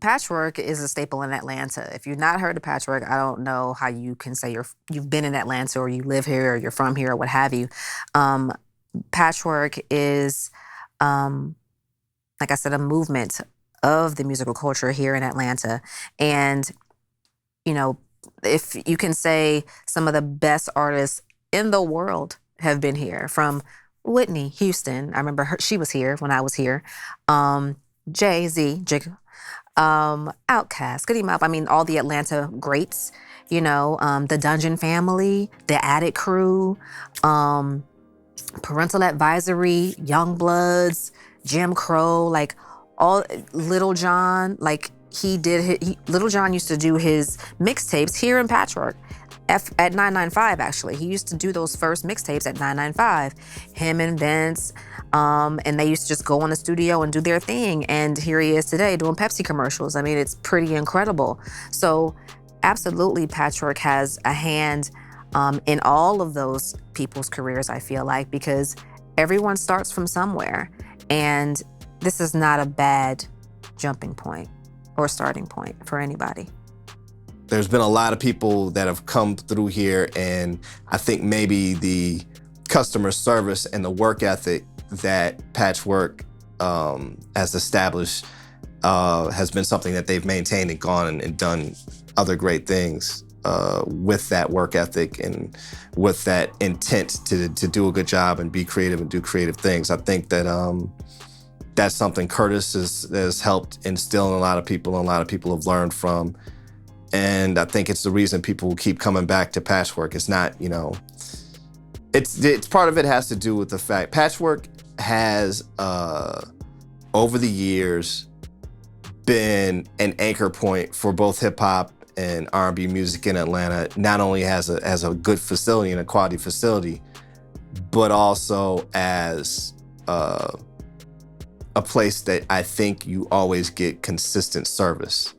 Patchwork is a staple in Atlanta. If you've not heard of Patchwork, I don't know how you can say you've been in Atlanta or you live here or you're from here or what have you. Um, Patchwork is, um, like I said, a movement of the musical culture here in Atlanta. And, you know, if you can say some of the best artists in the world have been here, from Whitney Houston. I remember she was here when I was here. Jay-Z, OutKast, Goody Mob. I mean, all the Atlanta greats, the Dungeon Family, the Attic Crew, Parental Advisory, Young Bloods, Jim Crow, like all Little John, like Little John used to do his mixtapes here in Patchwork at 995, actually. He used to do those first mixtapes at 995. Him and Vince, and they used to just go in the studio and do their thing. And here he is today doing Pepsi commercials. I mean, it's pretty incredible. So absolutely, Patchwork has a hand in all of those people's careers, I feel like, because everyone starts from somewhere. And this is not a bad jumping point or starting point for anybody. There's been a lot of people that have come through here, and I think maybe the customer service and the work ethic that Patchwork has established has been something that they've maintained and gone and done other great things with that work ethic and with that intent to do a good job and be creative and do creative things. I think that that's something Curtis has helped instill in a lot of people, and a lot of people have learned from. And I think it's the reason people keep coming back to Patchwork. It's not, it's part of it has to do with the fact Patchwork has, over the years, been an anchor point for both hip hop and R&B music in Atlanta. Not only as a good facility and a quality facility, but also as a place that I think you always get consistent service.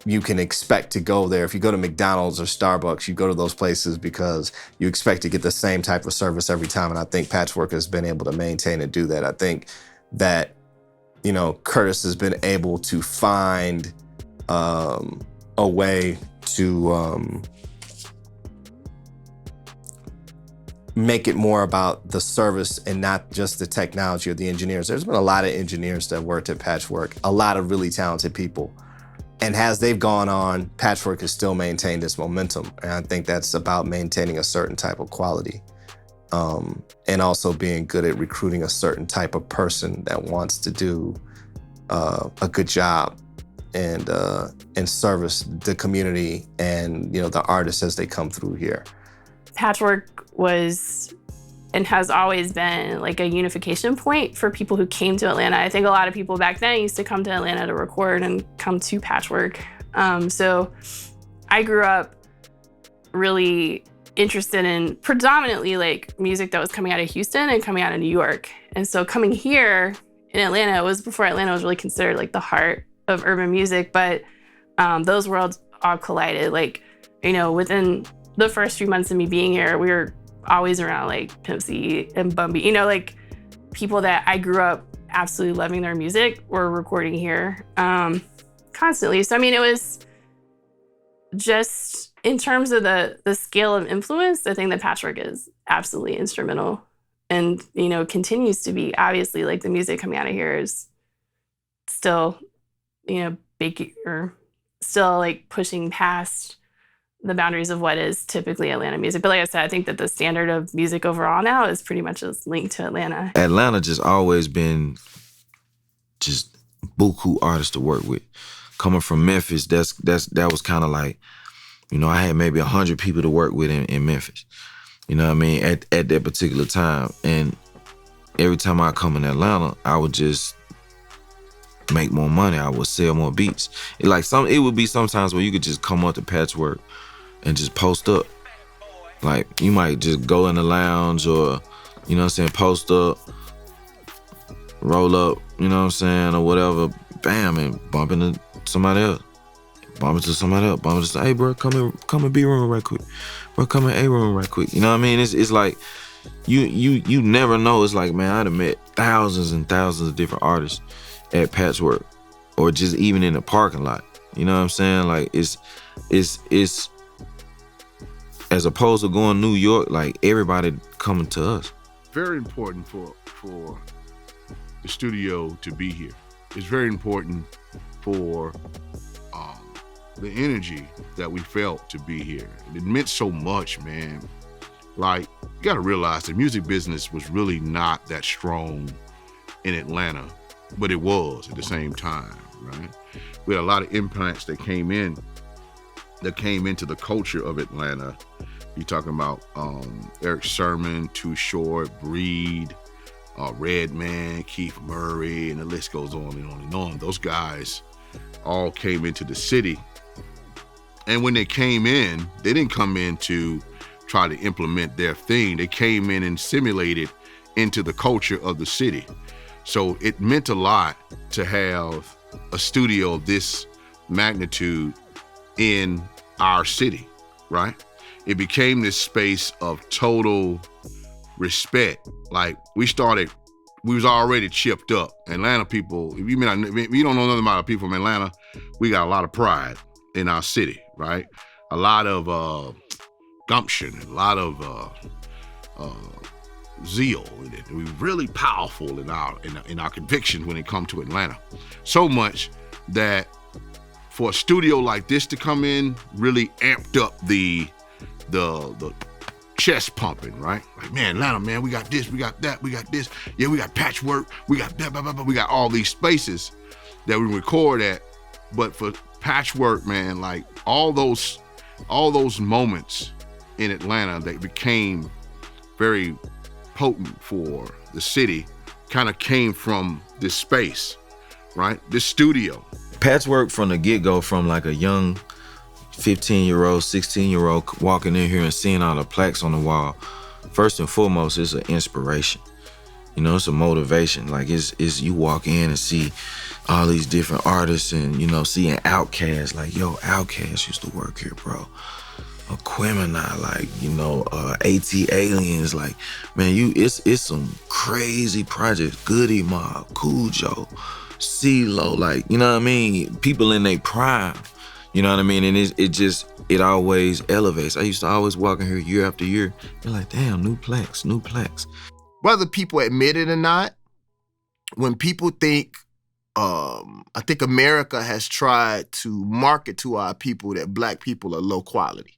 You can expect to go there. If you go to McDonald's or Starbucks, you go to those places because you expect to get the same type of service every time. And I think Patchwork has been able to maintain and do that. I think that, Curtis has been able to find a way to make it more about the service and not just the technology or the engineers. There's been a lot of engineers that worked at Patchwork, a lot of really talented people. And as they've gone on, Patchwork has still maintained its momentum. And I think that's about maintaining a certain type of quality, and also being good at recruiting a certain type of person that wants to do a good job and service the community and the artists as they come through here. Patchwork was and has always been like a unification point for people who came to Atlanta. I think a lot of people back then used to come to Atlanta to record and come to Patchwork. So I grew up really interested in predominantly like music that was coming out of Houston and coming out of New York. And so coming here in Atlanta, it was before Atlanta was really considered like the heart of urban music, but those worlds all collided. Like, within the first few months of me being here, we were always around like Pimp C and Bumby, like people that I grew up absolutely loving their music were recording here constantly. So, I mean, it was just in terms of the scale of influence, I think that Patchwork is absolutely instrumental and, continues to be. Obviously, like the music coming out of here is still, big or still like pushing past the boundaries of what is typically Atlanta music. But like I said, I think that the standard of music overall now is pretty much just linked to Atlanta. Atlanta just always been just buku artists to work with. Coming from Memphis, that was kind of like, I had maybe 100 people to work with in Memphis. You know what I mean? At that particular time. And every time I come in Atlanta, I would just make more money. I would sell more beats. It would be sometimes where you could just come up to Patchwork and just post up. Like, you might just go in the lounge or, post up, roll up, or whatever, bam, and bump into somebody else. Bump into somebody else. Bump into, hey, bro, come in B room right quick. Bro, come in A room right quick. You know what I mean? It's like, you never know. It's like, man, I'd have met thousands and thousands of different artists at Patchwork. or just even in the parking lot. You know what I'm saying? Like it's as opposed to going to New York, like everybody coming to us. Very important for the studio to be here. It's very important for the energy that we felt to be here. It meant so much, man. Like, you gotta realize the music business was really not that strong in Atlanta, but it was at the same time, right? We had a lot of implants that came into the culture of Atlanta. You're talking about Eric Sermon, Too Short, Breed, Redman, Keith Murray, and the list goes on and on and on. Those guys all came into the city. And when they came in, they didn't come in to try to implement their thing. They came in and assimilated into the culture of the city. So it meant a lot to have a studio of this magnitude in our city, right? It became this space of total respect. Like, we was already chipped up. Atlanta people, if you don't know nothing about people from Atlanta, we got a lot of pride in our city, right? A lot of gumption, a lot of zeal in it. We're really powerful in our convictions when it comes to Atlanta. So much that for a studio like this to come in really amped up the chest pumping, right? Like, man, Atlanta, man, we got this, we got that, we got this. Yeah, we got Patchwork, we got that, blah, blah, blah. We got all these spaces that we record at. But for Patchwork, man, like all those moments in Atlanta that became very potent for the city kind of came from this space, right? This studio. Patchwork from the get-go, from like a young 15-year-old, 16-year-old walking in here and seeing all the plaques on the wall, first and foremost, it's an inspiration. You know, it's a motivation. Like, it's you walk in and see all these different artists and, you know, seeing OutKast, like, yo, OutKast used to work here, bro. Aquemini, like, you know, AT Aliens, like, man, it's some crazy projects. Goody Mob, Cujo, CeeLo, like, you know what I mean? People in their prime, you know what I mean? And it always elevates. I used to always walk in here year after year, be like, damn, new plaques. Whether people admit it or not, when people think, I think America has tried to market to our people that Black people are low quality.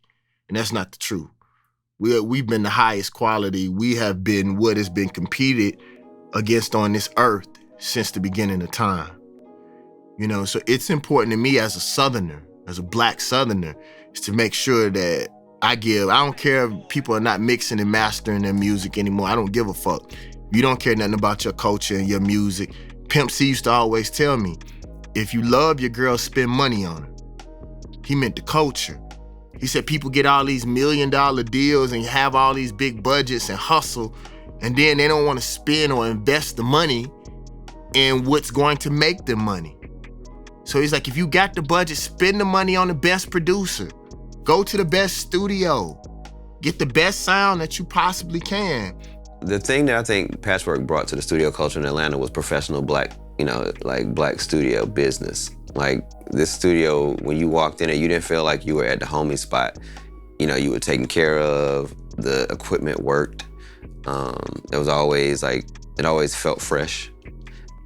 And that's not the truth. We've been the highest quality. We have been what has been competed against on this earth since the beginning of time. You know, so it's important to me as a Southerner, as a Black Southerner, is to make sure that I don't care if people are not mixing and mastering their music anymore. I don't give a fuck. You don't care nothing about your culture and your music. Pimp C used to always tell me, if you love your girl, spend money on her. He meant the culture. He said people get all these $1 million deals and have all these big budgets and hustle, and then they don't want to spend or invest the money in what's going to make them money. So he's like, if you got the budget, spend the money on the best producer. Go to the best studio. Get the best sound that you possibly can. The thing that I think Patchwork brought to the studio culture in Atlanta was professional Black, you know, like Black studio business. Like, this studio, when you walked in it, you didn't feel like you were at the homie spot. You know, you were taken care of, the equipment worked. It was always like, it always felt fresh.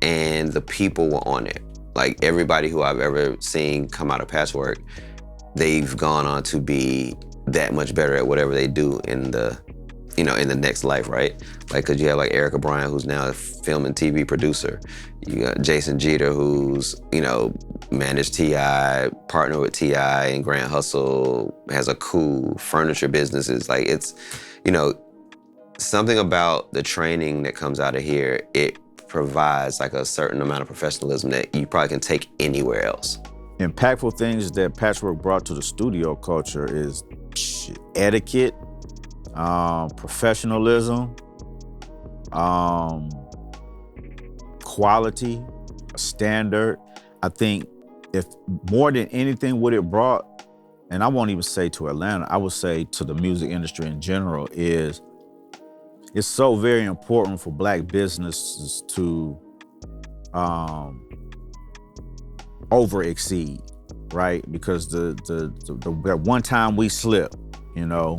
And the people were on it. Like, everybody who I've ever seen come out of Patchwork, they've gone on to be that much better at whatever they do in the, you know, in the next life, right? Like, cause you have like Erica Bryant, who's now a film and TV producer. You got Jason Jeter, who's, you know, managed T.I., partnered with T.I. and Grand Hustle, has a cool furniture businesses. Like, it's, you know, something about the training that comes out of here, it provides like a certain amount of professionalism that you probably can take anywhere else. Impactful things that Patchwork brought to the studio culture is etiquette, professionalism, quality, standard. I think if more than anything what it brought, and I won't even say to Atlanta, I would say to the music industry in general, is it's so very important for Black businesses to over exceed, right? Because the that one time we slip, you know,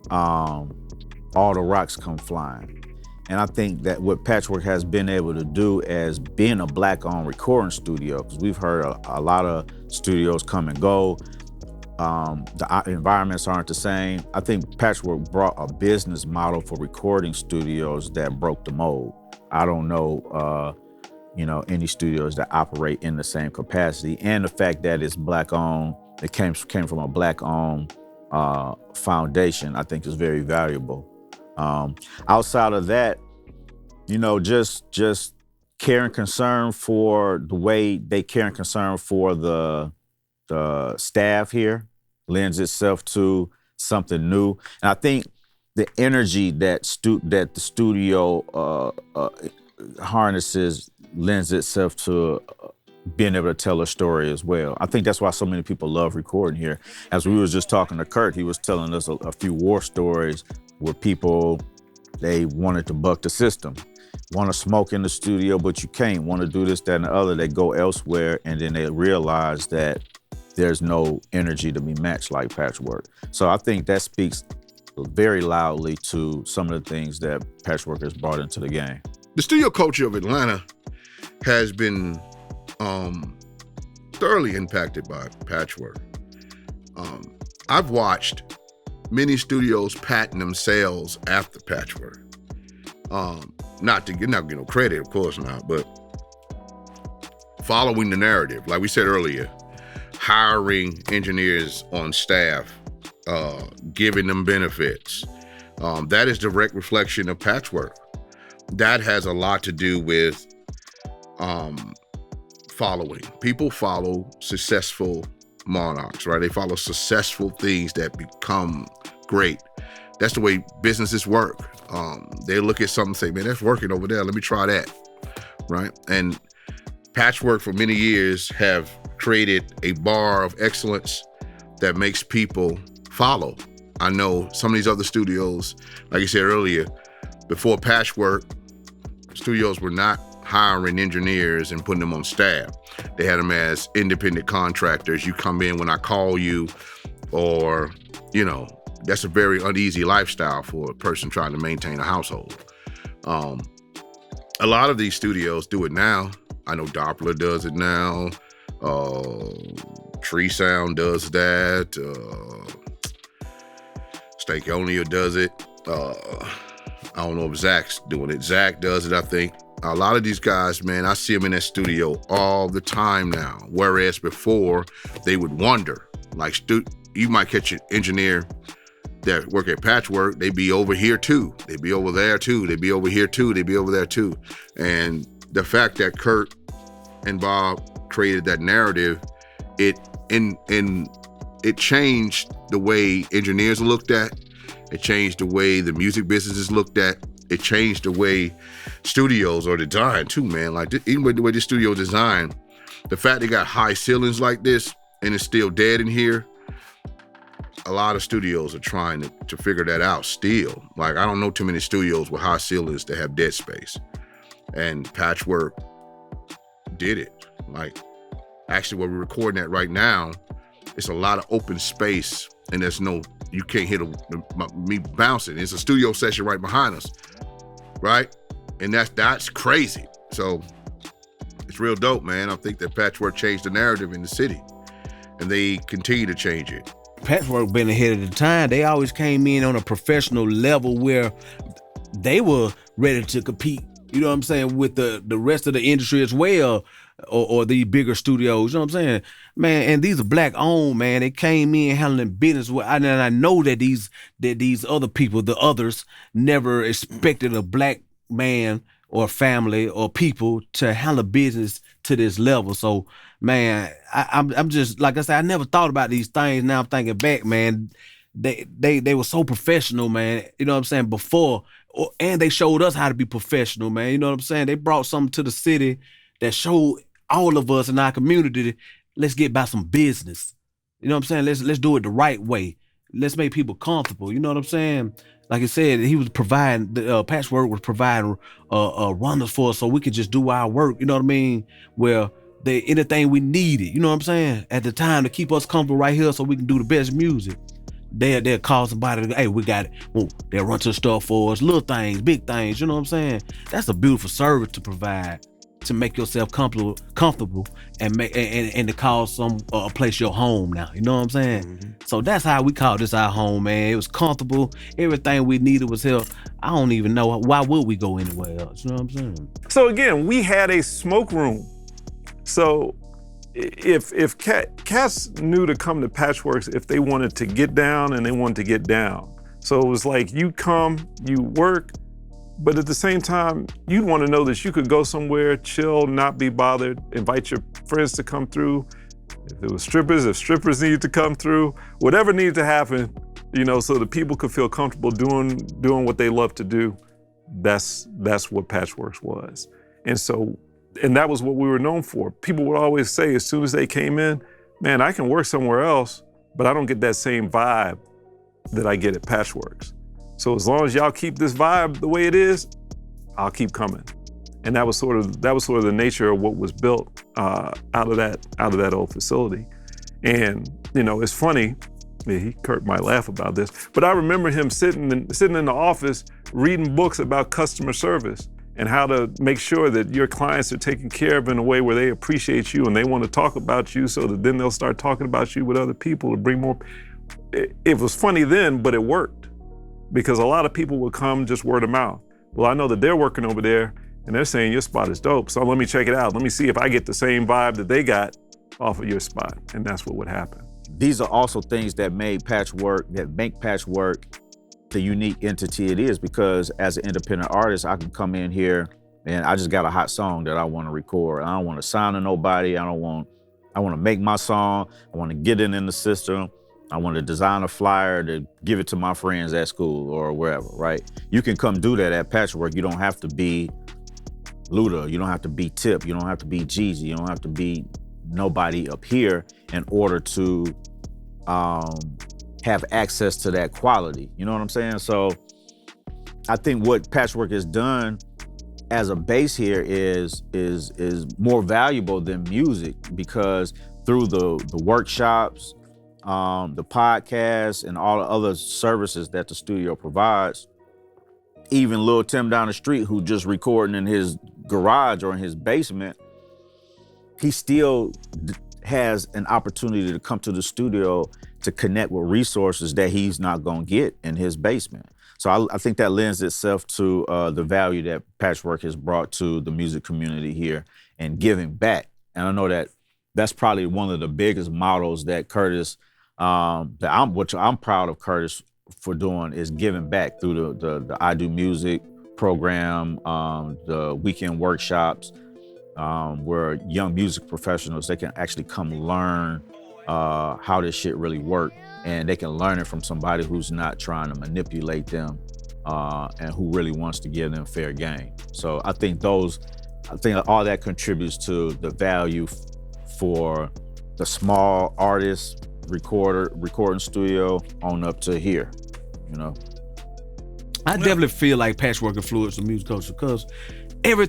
all the rocks come flying. And I think that what Patchwerk has been able to do as being a Black-owned recording studio, because we've heard a lot of studios come and go, the environments aren't the same. I think Patchwerk brought a business model for recording studios that broke the mold. I don't know, you know, any studios that operate in the same capacity, and the fact that it's Black-owned, it came from a Black-owned foundation, I think is very valuable. Outside of that, you know, just care and concern for the way they care and concern for the staff here lends itself to something new. And I think the energy that the studio harnesses lends itself to being able to tell a story as well. I think that's why so many people love recording here. As we was just talking to Kurt, he was telling us a few war stories where people, they wanted to buck the system, want to smoke in the studio, but you can't, want to do this, that, and the other. They go elsewhere, and then they realize that there's no energy to be matched like Patchwerk. So I think that speaks very loudly to some of the things that Patchwerk has brought into the game. The studio culture of Atlanta has been thoroughly impacted by Patchwerk. I've watched many studios patent themselves after Patchwerk. Not to get no credit, of course not, but following the narrative, like we said earlier, hiring engineers on staff, giving them benefits. That is direct reflection of Patchwerk. That has a lot to do with following. People follow successful monarchs, right? They follow successful things that become great. That's the way businesses work. They look at something and say, man, that's working over there. Let me try that, right? And Patchwerk for many years have created a bar of excellence that makes people follow. I know some of these other studios, like I said earlier, before Patchwerk, studios were not hiring engineers and putting them on staff. They had them as independent contractors. You come in when I call you, or, you know, that's a very uneasy lifestyle for a person trying to maintain a household. A lot of these studios do it now. I know Doppler does it now. Tree Sound does that. Stankonia does it. I don't know if Zach's doing it. Zach does it, I think. A lot of these guys, man, I see them in that studio all the time now. Whereas before, they would wonder. Like, you might catch an engineer that work at Patchwerk, they be over here too. They be over there too. They be over here too. They be over there too. And the fact that Kurt and Bob created that narrative, it changed the way engineers are looked at. It changed the way the music business is looked at. It changed the way studios are designed too, man. Like, even with the way the studio is designed, the fact they got high ceilings like this and it's still dead in here, a lot of studios are trying to figure that out still. Like, I don't know too many studios with high ceilings that have dead space. And Patchwerk did it. Like, actually where we're recording at right now, it's a lot of open space, and there's no, you can't hear me bouncing. It's a studio session right behind us, right? And that's crazy. So it's real dope, man. I think that Patchwerk changed the narrative in the city, and they continue to change it. Patchwerk been ahead of the time. They always came in on a professional level where they were ready to compete, you know what I'm saying, with the rest of the industry as well, or the bigger studios, you know what I'm saying? Man, and these are Black owned, man. They came in handling business well. And I know that these other people, the others, never expected a Black man or family or people to handle business to this level. So, man, I'm just, like I said, I never thought about these things. Now I'm thinking back, man, they were so professional, man, you know what I'm saying, before, and they showed us how to be professional, man, you know what I'm saying? They brought something to the city that showed all of us in our community, let's get about some business. You know what I'm saying? Let's do it the right way. Let's make people comfortable, you know what I'm saying? Like I said, he was providing, Patchwerk was providing runners for us so we could just do our work, you know what I mean? Where anything we needed, you know what I'm saying? At the time to keep us comfortable right here so we can do the best music. They'll call somebody to go, hey, we got it. Well, they'll run to the store for us, little things, big things, you know what I'm saying? That's a beautiful service to provide, to make yourself comfortable and make and to call a place your home now, you know what I'm saying? Mm-hmm. So that's how we call this our home, man. It was comfortable. Everything we needed was here. I don't even know why would we go anywhere else, you know what I'm saying? So again, we had a smoke room. So if cats knew to come to Patchworks if they wanted to get down and they wanted to get down. So it was like you come, you work, but at the same time, you'd want to know that you could go somewhere, chill, not be bothered, invite your friends to come through. If there was strippers, if strippers needed to come through, whatever needed to happen, so the people could feel comfortable doing what they love to do. That's what Patchworks was. And that was what we were known for. People would always say, as soon as they came in, man, I can work somewhere else, but I don't get that same vibe that I get at Patchworks. So as long as y'all keep this vibe the way it is, I'll keep coming. And that was sort of the nature of what was built out of that old facility. And it's funny. Kurt might laugh about this, but I remember him sitting in the office reading books about customer service and how to make sure that your clients are taken care of in a way where they appreciate you and they want to talk about you, so that then they'll start talking about you with other people to bring more. It was funny then, but it worked, because a lot of people would come just word of mouth. Well, I know that they're working over there and they're saying your spot is dope, so let me check it out. Let me see if I get the same vibe that they got off of your spot. And that's what would happen. These are also things that make Patchwork the unique entity it is, because as an independent artist, I can come in here and I just got a hot song that I want to record. I don't want to sign to nobody. I want to make my song. I want to get it in the system. I want to design a flyer to give it to my friends at school or wherever, right? You can come do that at Patchwork. You don't have to be Luda. You don't have to be Tip. You don't have to be Jeezy. You don't have to be nobody up here in order to have access to that quality. You know what I'm saying? So I think what Patchwork has done as a base here is more valuable than music, because through the workshops, the podcasts, and all the other services that the studio provides, even Lil Tim down the street, who just recording in his garage or in his basement, he still has an opportunity to come to the studio to connect with resources that he's not gonna get in his basement. So I think that lends itself to the value that Patchwork has brought to the music community here and giving back. And I know that that's probably one of the biggest models that Curtis, which I'm proud of Curtis for doing, is giving back through the I Do Music program, the weekend workshops, where young music professionals, they can actually come learn how this shit really work, and they can learn it from somebody who's not trying to manipulate them and who really wants to give them fair game. So I think all that contributes to the value for the small artist recording studio on up to here, I definitely feel like Patchwork influenced the music culture, because every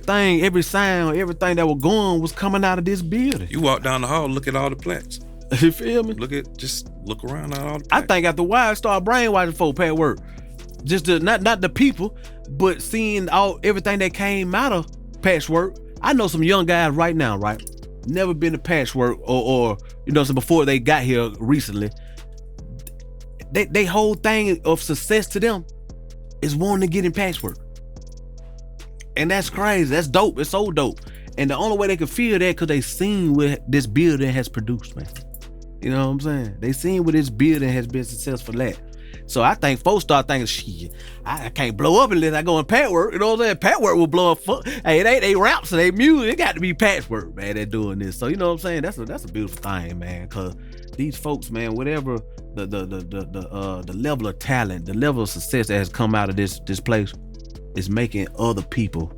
sound, everything that was going was coming out of this building. You walk down the hall, look at all the plaques. You feel me? Just look around at all the plaques. I think after a while I started brainwashing for Patchwork. Just not the people, but seeing everything that came out of Patchwork. I know some young guys right now, right? Never been to Patchwork or so before they got here recently. They whole thing of success to them is wanting to get in Patchwork. And that's crazy. That's dope. It's so dope. And the only way they can feel that because they seen what this building has produced, man. You know what I'm saying? They seen what this building has been successful at. So I think folks start thinking, shit, I can't blow up unless I go in Patchwork. You know what I'm saying? Patchwork will blow up. Hey, it ain't they raps and they music. It got to be Patchwork, man, they're doing this. So you know what I'm saying? That's a beautiful thing, man. Cause these folks, man, whatever the level of talent, the level of success that has come out of this place is making other people,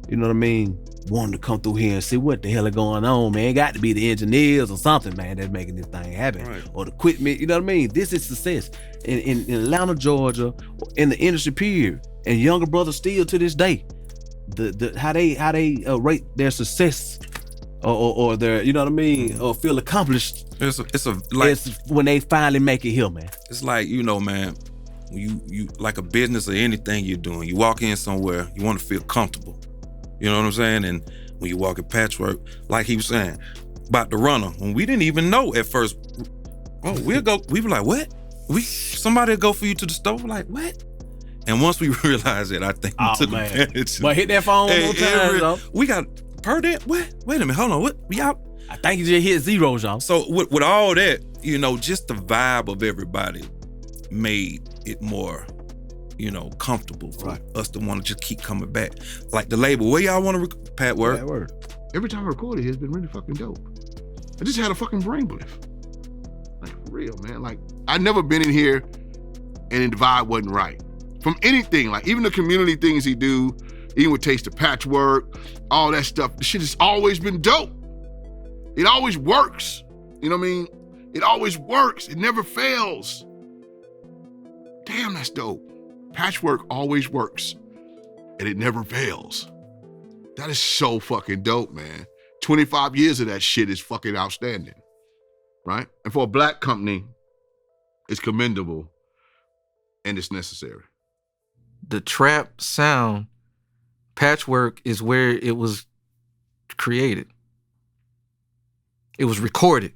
you know what I mean, wanting to come through here and see what the hell is going on, man. It got to be the engineers or something, man, that's making this thing happen. Right. Or the equipment, you know what I mean? This is success. In Atlanta, Georgia, in the industry period, and younger brothers still to this day, how they rate their success or they're, you know what I mean, or feel accomplished. It's when they finally make it here, man. It's like, you know, man, you like a business or anything you're doing, you walk in somewhere, you want to feel comfortable. You know what I'm saying? And when you walk at Patchwork, like he was saying, about the runner, when we didn't even know at first, we were like, what? Somebody will go for you to the store? We're like, what? And once we realized it, I think we took advantage. But hit that phone one more time, though. We got per day. What? Wait a minute, hold on. What? We out? I think you just hit zeros, y'all. So with all that, you know, just the vibe of everybody made it more, you know, comfortable for us to want to just keep coming back. Like the label, where y'all want to Patchwork? Every time I recorded here, it's been really fucking dope. I just had a fucking brain bliff. Like, for real, man. Like, I'd never been in here and the vibe wasn't right. From anything, like even the community things he do, even with Taste of Patchwork, all that stuff, the shit has always been dope. It always works. You know what I mean? It always works. It never fails. Damn, that's dope. Patchwork always works. And it never fails. That is so fucking dope, man. 25 years of that shit is fucking outstanding. Right? And for a black company, it's commendable and it's necessary. The trap sound, Patchwork is where it was created. It was recorded.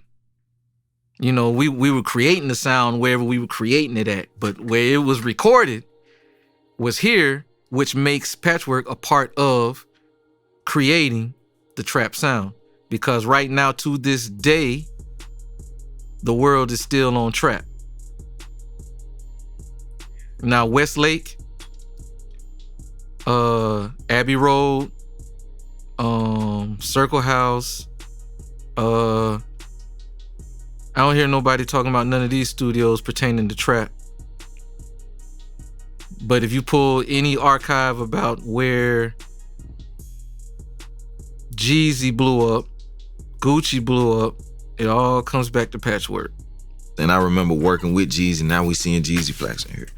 You know, we were creating the sound wherever we were creating it at, but where it was recorded was here, which makes Patchwork a part of creating the trap sound. Because right now, to this day, the world is still on trap. Now, Westlake, Abbey Road, Circle House, I don't hear nobody talking about none of these studios pertaining to trap. But if you pull any archive about where Jeezy blew up, Gucci blew up, it all comes back to Patchwork. And I remember working with Jeezy. Now we seeing Jeezy flags in here.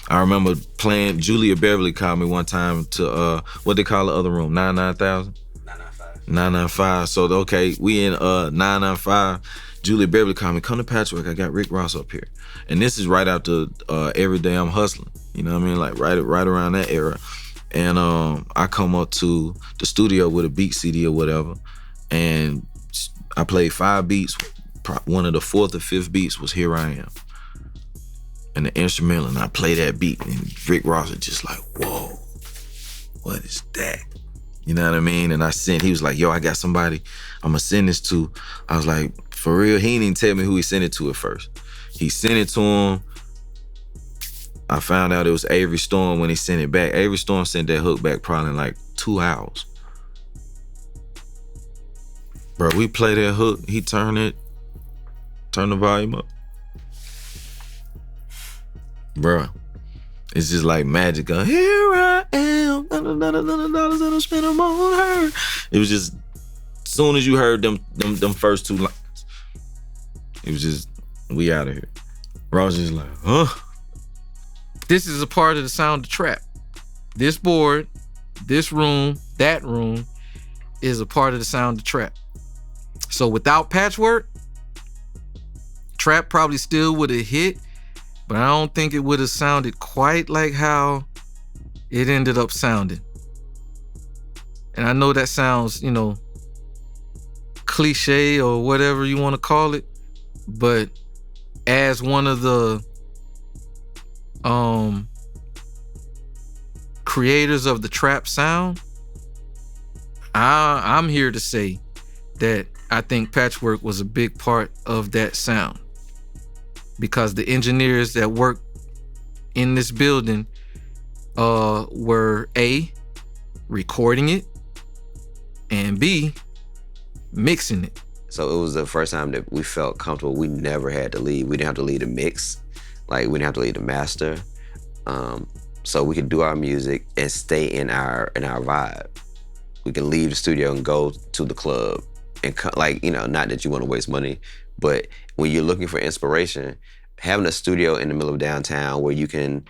I remember playing, Julia Beverly called me one time to, what they call the other room, 99,000? 995. So, okay, we in 995. Julia Beverly called me, come to Patchwork, I got Rick Ross up here. And this is right after Every Day I'm Hustling. You know what I mean? Like right around that era. And I come up to the studio with a beat CD or whatever. And I played 5 beats. One of the 4th or 5th beats was Here I Am. And the instrumental, and I play that beat, and Rick Ross is just like, whoa, what is that? You know what I mean? And he was like, yo, I got somebody I'm gonna send this to. I was like, for real? He didn't even tell me who he sent it to at first. He sent it to him. I found out it was Avery Storm when he sent it back. Avery Storm sent that hook back probably in like 2 hours. Bro, we play that hook, he turned the volume up. Bro, it's just like magic. Here I am, $100 that I spent on her. It was just, as soon as you heard them first 2 lines, it was just, we out of here. Bro, I was just like, huh? This is a part of the sound of trap. This board, this room, that room is a part of the sound of trap. So without Patchwork, trap probably still would have hit, but I don't think it would have sounded quite like how it ended up sounding. And I know that sounds, you know, cliche or whatever you want to call it, but as one of the creators of the trap sound, I'm here to say that I think Patchwork was a big part of that sound, because the engineers that worked in this building were A, recording it, and B, mixing it. So it was the first time that we felt comfortable. We never had to leave. We didn't have to leave the mix. Like, we didn't have to leave the master. So we could do our music and stay in our vibe. We can leave the studio and go to the club. And like, you know, not that you want to waste money, but when you're looking for inspiration, having a studio in the middle of downtown where you can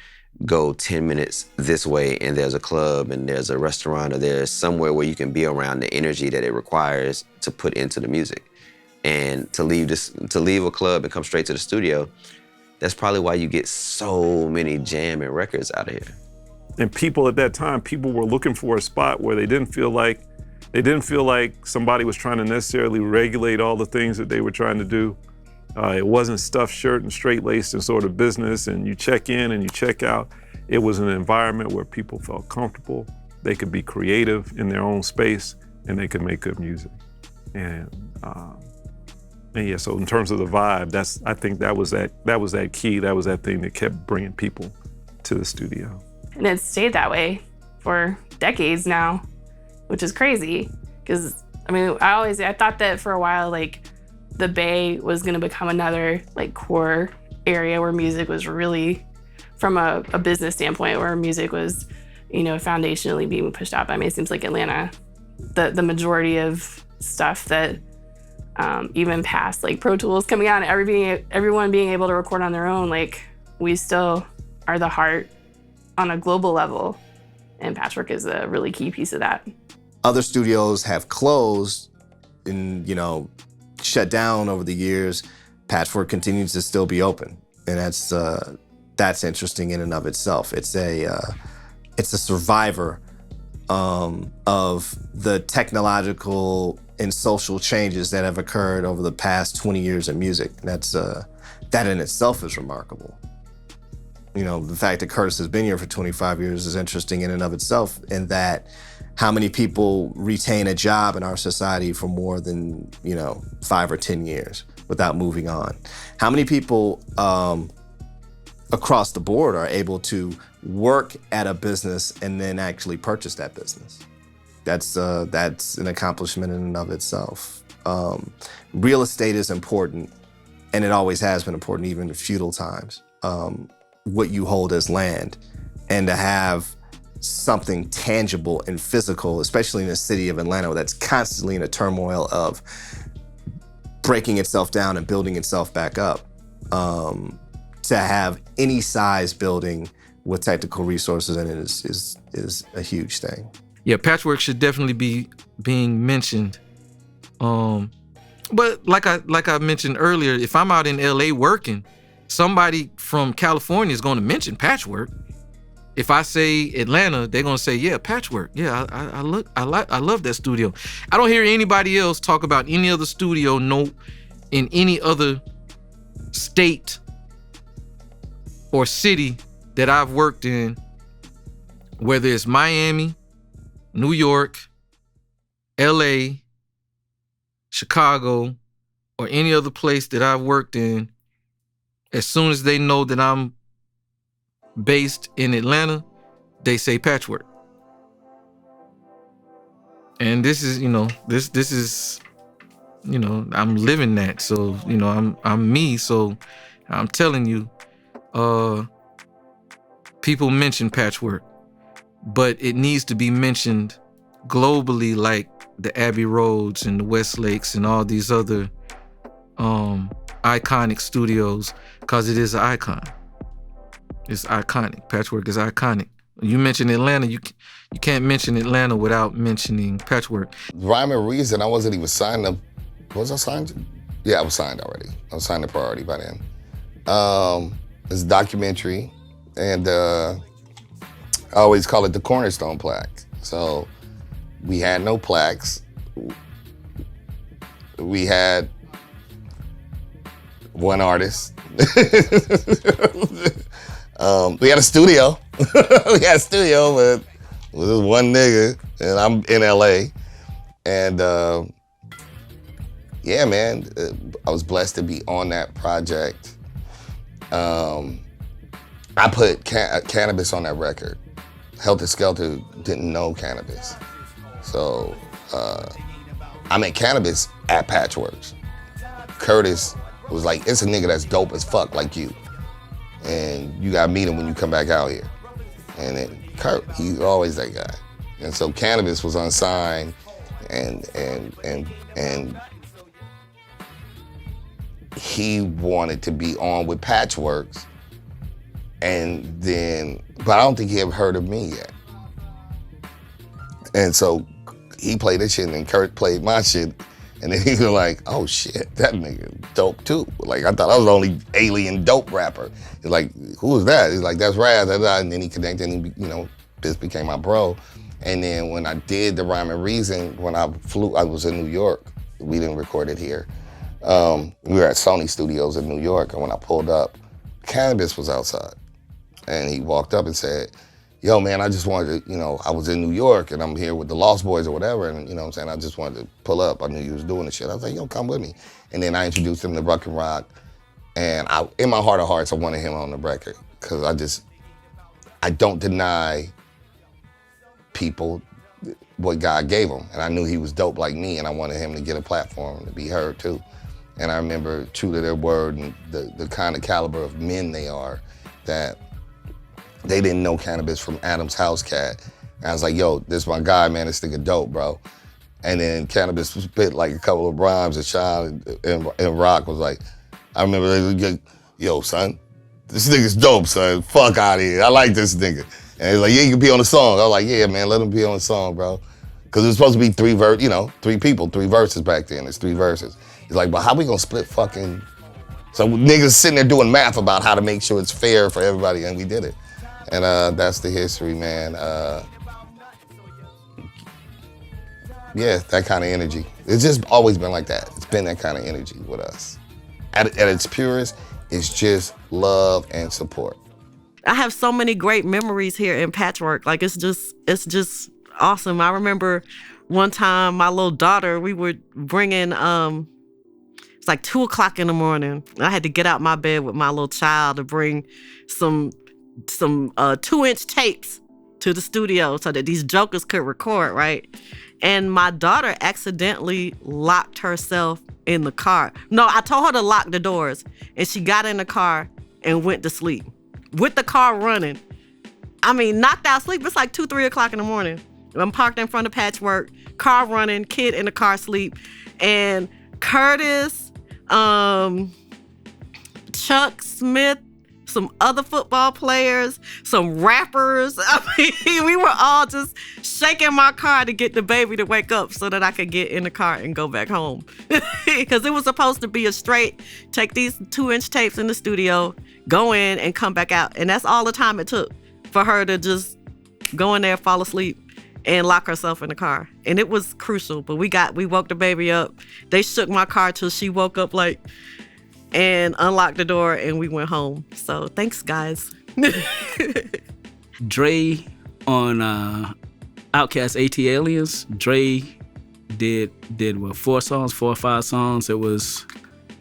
go 10 minutes this way and there's a club and there's a restaurant or there's somewhere where you can be around the energy that it requires to put into the music. And to leave a club and come straight to the studio, that's probably why you get so many jamming records out of here. And people at that time, people were looking for a spot where they didn't feel like somebody was trying to necessarily regulate all the things that they were trying to do. It wasn't stuffed shirt and straight-laced and sort of business, and you check in and you check out. It was an environment where people felt comfortable. They could be creative in their own space, and they could make good music. And yeah, so in terms of the vibe, I think that was that key. That was that thing that kept bringing people to the studio. And it's stayed that way for decades now, which is crazy. Because I mean, I thought that for a while, like, the Bay was gonna become another like core area where music was really, from a business standpoint, where music was, you know, foundationally being pushed out. I mean, it seems like Atlanta, the majority of stuff that even past like Pro Tools coming out and everyone being able to record on their own, like, we still are the heart on a global level, and Patchwork is a really key piece of that. Other studios have closed and, you know, shut down over the years. Patchwork continues to still be open, and that's interesting in and of itself. It's a survivor of the technological and social changes that have occurred over the past 20 years in music. That in itself is remarkable. You know, the fact that Curtis has been here for 25 years is interesting in and of itself, in that how many people retain a job in our society for more than, you know, 5 or 10 years without moving on? How many people across the board are able to work at a business and then actually purchase that business? That's an accomplishment in and of itself. Real estate is important, and it always has been important, even in feudal times. What you hold as land, and to have something tangible and physical, especially in the city of Atlanta that's constantly in a turmoil of breaking itself down and building itself back up, to have any size building with technical resources in it is a huge thing. Yeah, Patchwork should definitely be being mentioned. But like I mentioned earlier, if I'm out in LA working, somebody from California is going to mention Patchwork. If I say Atlanta, they're gonna say, yeah, Patchwork. Yeah, I love that studio. I don't hear anybody else talk about any other studio in any other state or city that I've worked in, whether it's Miami, New York, LA, Chicago, or any other place that I've worked in. As soon as they know that I'm based in Atlanta, they say Patchwork. And this is, you know, this is, you know, I'm living that. So, you know, I'm me. So I'm telling you, people mention Patchwork, but it needs to be mentioned globally, like the Abbey Roads and the Westlakes and all these other iconic studios, because it is an icon. It's iconic. Patchwork is iconic. You mention Atlanta, you can't mention Atlanta without mentioning Patchwork. Rhyme and Reason, I wasn't even signed up. Was I signed? Yeah, I was signed already. I was signed to Priority by then. It's a documentary, and I always call it the Cornerstone plaque. So we had no plaques. We had one artist. We had a studio. We had a studio with this one nigga, and I'm in LA. And yeah, man, I was blessed to be on that project. I put cannabis on that record. Helter Skelter didn't know cannabis. So I met cannabis at Patchworks. Curtis was like, it's a nigga that's dope as fuck like you. And you gotta meet him when you come back out here. And then Kurt, he's always that guy. And so cannabis was unsigned, and he wanted to be on with Patchworks And then, but I don't think he ever heard of me yet. And so he played this shit, and then Kurt played my shit. And then he was like, oh shit, that nigga dope too. Like, I thought I was the only alien dope rapper. He's like, who is that? He's like, that's Raz. And then he connected, and this became my bro. And then when I did the Rhyme and Reason, when I was in New York. We didn't record it here. We were at Sony Studios in New York, and when I pulled up, Cannabis was outside. And he walked up and said, yo, man, I just wanted to, I was in New York, and I'm here with the Lost Boys or whatever, and what I'm saying, I just wanted to pull up. I knew you was doing the shit. I was like, yo, come with me. And then I introduced him to Ruck and Rock, and in my heart of hearts, I wanted him on the record, because I don't deny people what God gave him, and I knew he was dope like me, and I wanted him to get a platform to be heard too. And I remember, true to their word and the kind of caliber of men they are, that they didn't know Cannabis from Adam's House Cat. And I was like, yo, this my guy, man, this nigga dope, bro. And then Cannabis spit like a couple of rhymes, and Sean and Rock was like, I remember they was like, yo, son, this nigga's dope, son. Fuck out of here. I like this nigga. And he's like, yeah, you can be on the song. I was like, yeah, man, let him be on the song, bro. Because it was supposed to be three people, 3 verses back then. It's 3 verses. He's like, but how we gonna split fucking... So niggas sitting there doing math about how to make sure it's fair for everybody, and we did it. And that's the history, man. Yeah, that kind of energy. It's just always been like that. It's been that kind of energy with us. At its purest, it's just love and support. I have so many great memories here in Patchwork. Like, it's just awesome. I remember one time my little daughter, we were bringing, it's like 2:00 in the morning. I had to get out my bed with my little child to bring some 2-inch tapes to the studio so that these jokers could record, right? And my daughter accidentally locked herself in the car. No, I told her to lock the doors, and she got in the car and went to sleep with the car running. I mean, knocked out sleep. It's like 2-3 o'clock in the morning. I'm parked in front of Patchwork, car running, kid in the car sleep, and Curtis, Chuck Smith, some other football players, some rappers. I mean, we were all just shaking my car to get the baby to wake up so that I could get in the car and go back home. Because it was supposed to be a straight, take these 2-inch tapes in the studio, go in and come back out. And that's all the time it took for her to just go in there, fall asleep, and lock herself in the car. And it was crucial, but we woke the baby up. They shook my car till she woke up and unlocked the door, and we went home. So thanks, guys. Dre on OutKast AT Aliens. Dre did what, 4 or 5 songs. It was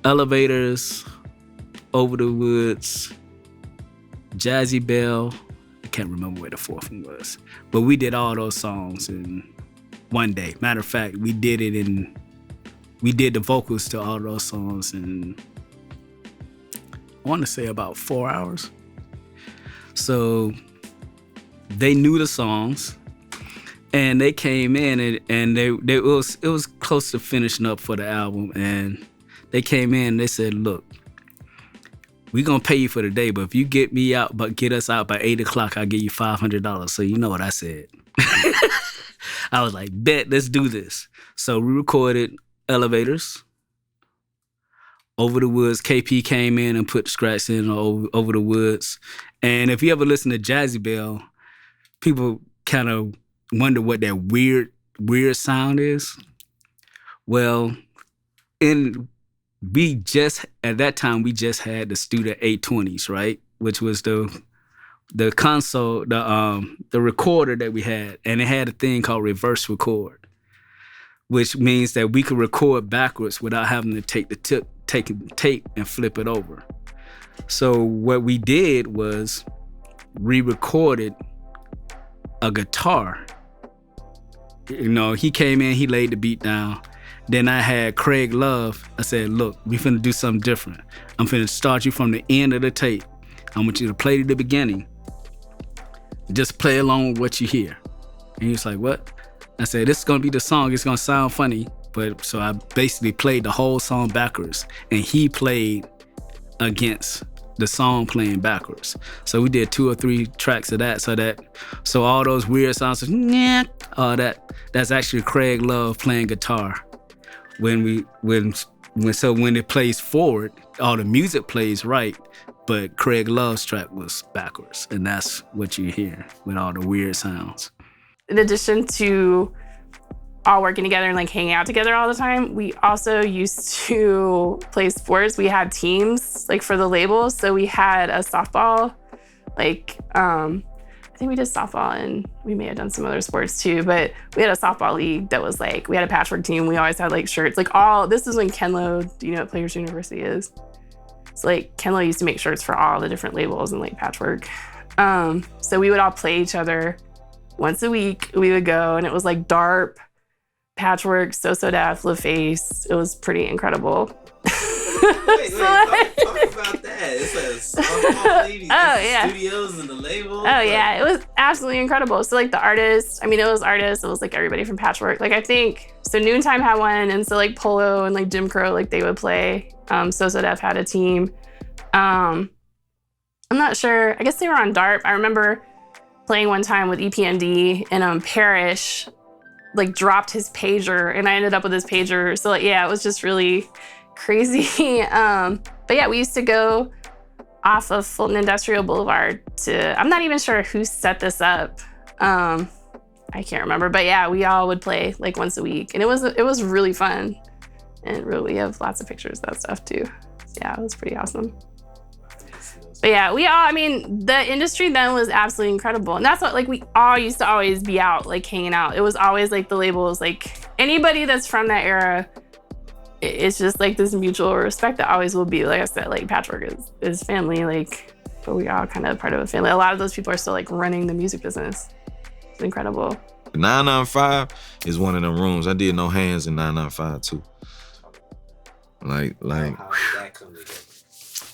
Elevators, Over the Woods, Jazzy Belle. I can't remember where the 4th one was. But we did all those songs in one day. Matter of fact, we did the vocals to all those songs in, I want to say, about 4 hours. So they knew the songs, and they came in, and it was close to finishing up for the album, and they came in and they said, look, we're gonna pay you for the day, but if you get us out by 8 o'clock, I'll give you $500. So you know what I said. I was like, bet, let's do this. So we recorded Elevators, Over the Woods. KP came in and put scratch in Over the Woods. And if you ever listen to Jazzy Belle, people kind of wonder what that weird sound is. Well, at that time we just had the Studio 820s, right? Which was the console, the recorder that we had, and it had a thing called reverse record, which means that we could record backwards without having to take the tape and flip it over. So what we did was re-recorded a guitar. He came in, he laid the beat down. Then I had Craig Love. I said, look, we finna do something different. I'm finna start you from the end of the tape. I want you to play to the beginning. Just play along with what you hear. And he was like, what? I said, this is gonna be the song. It's gonna sound funny. So I basically played the whole song backwards. And he played against the song playing backwards. So we did 2 or 3 tracks of that. So all those weird sounds, all that's actually Craig Love playing guitar. When it plays forward, all the music plays right, but Craig Love's track was backwards, and that's what you hear with all the weird sounds. In addition to all working together and like hanging out together all the time, we also used to play sports. We had teams like for the labels. So we had a softball, like I think we did softball, and we may have done some other sports too, but we had a softball league that was like, we had a patchwork team. We always had like shirts, like this is when Kenlo, do you know what Players University is? So like Kenlo used to make shirts for all the different labels and like Patchwork. So we would all play each other once a week. We would go, and it was like DARP, Patchwork, So Def, LaFace. It was pretty incredible. Wait, talk about that. It's like studios and the label. Oh yeah, it was absolutely incredible. So like the artists, it was like everybody from Patchwork. Like I think, so Noontime had one, and so like Polo and like Jim Crow, like they would play. So Def had a team. I'm not sure, I guess they were on DARP. I remember playing one time with EPND, and Parrish like dropped his pager, and I ended up with his pager. So like, yeah, it was just really crazy. But yeah, we used to go off of Fulton Industrial Boulevard to, I'm not even sure who set this up. I can't remember, but yeah, we all would play like once a week, and it was really fun. And really, we have lots of pictures of that stuff too. So yeah, it was pretty awesome. But yeah, the industry then was absolutely incredible. And that's what, like, we all used to always be out, like, hanging out. It was always, like, the labels, like, anybody that's from that era, it's just, like, this mutual respect that always will be. Like I said, like, Patchwork is family, like, but we are kind of part of a family. A lot of those people are still, like, running the music business. It's incredible. 995 is one of them rooms. I did No Hands in 995, too. Like,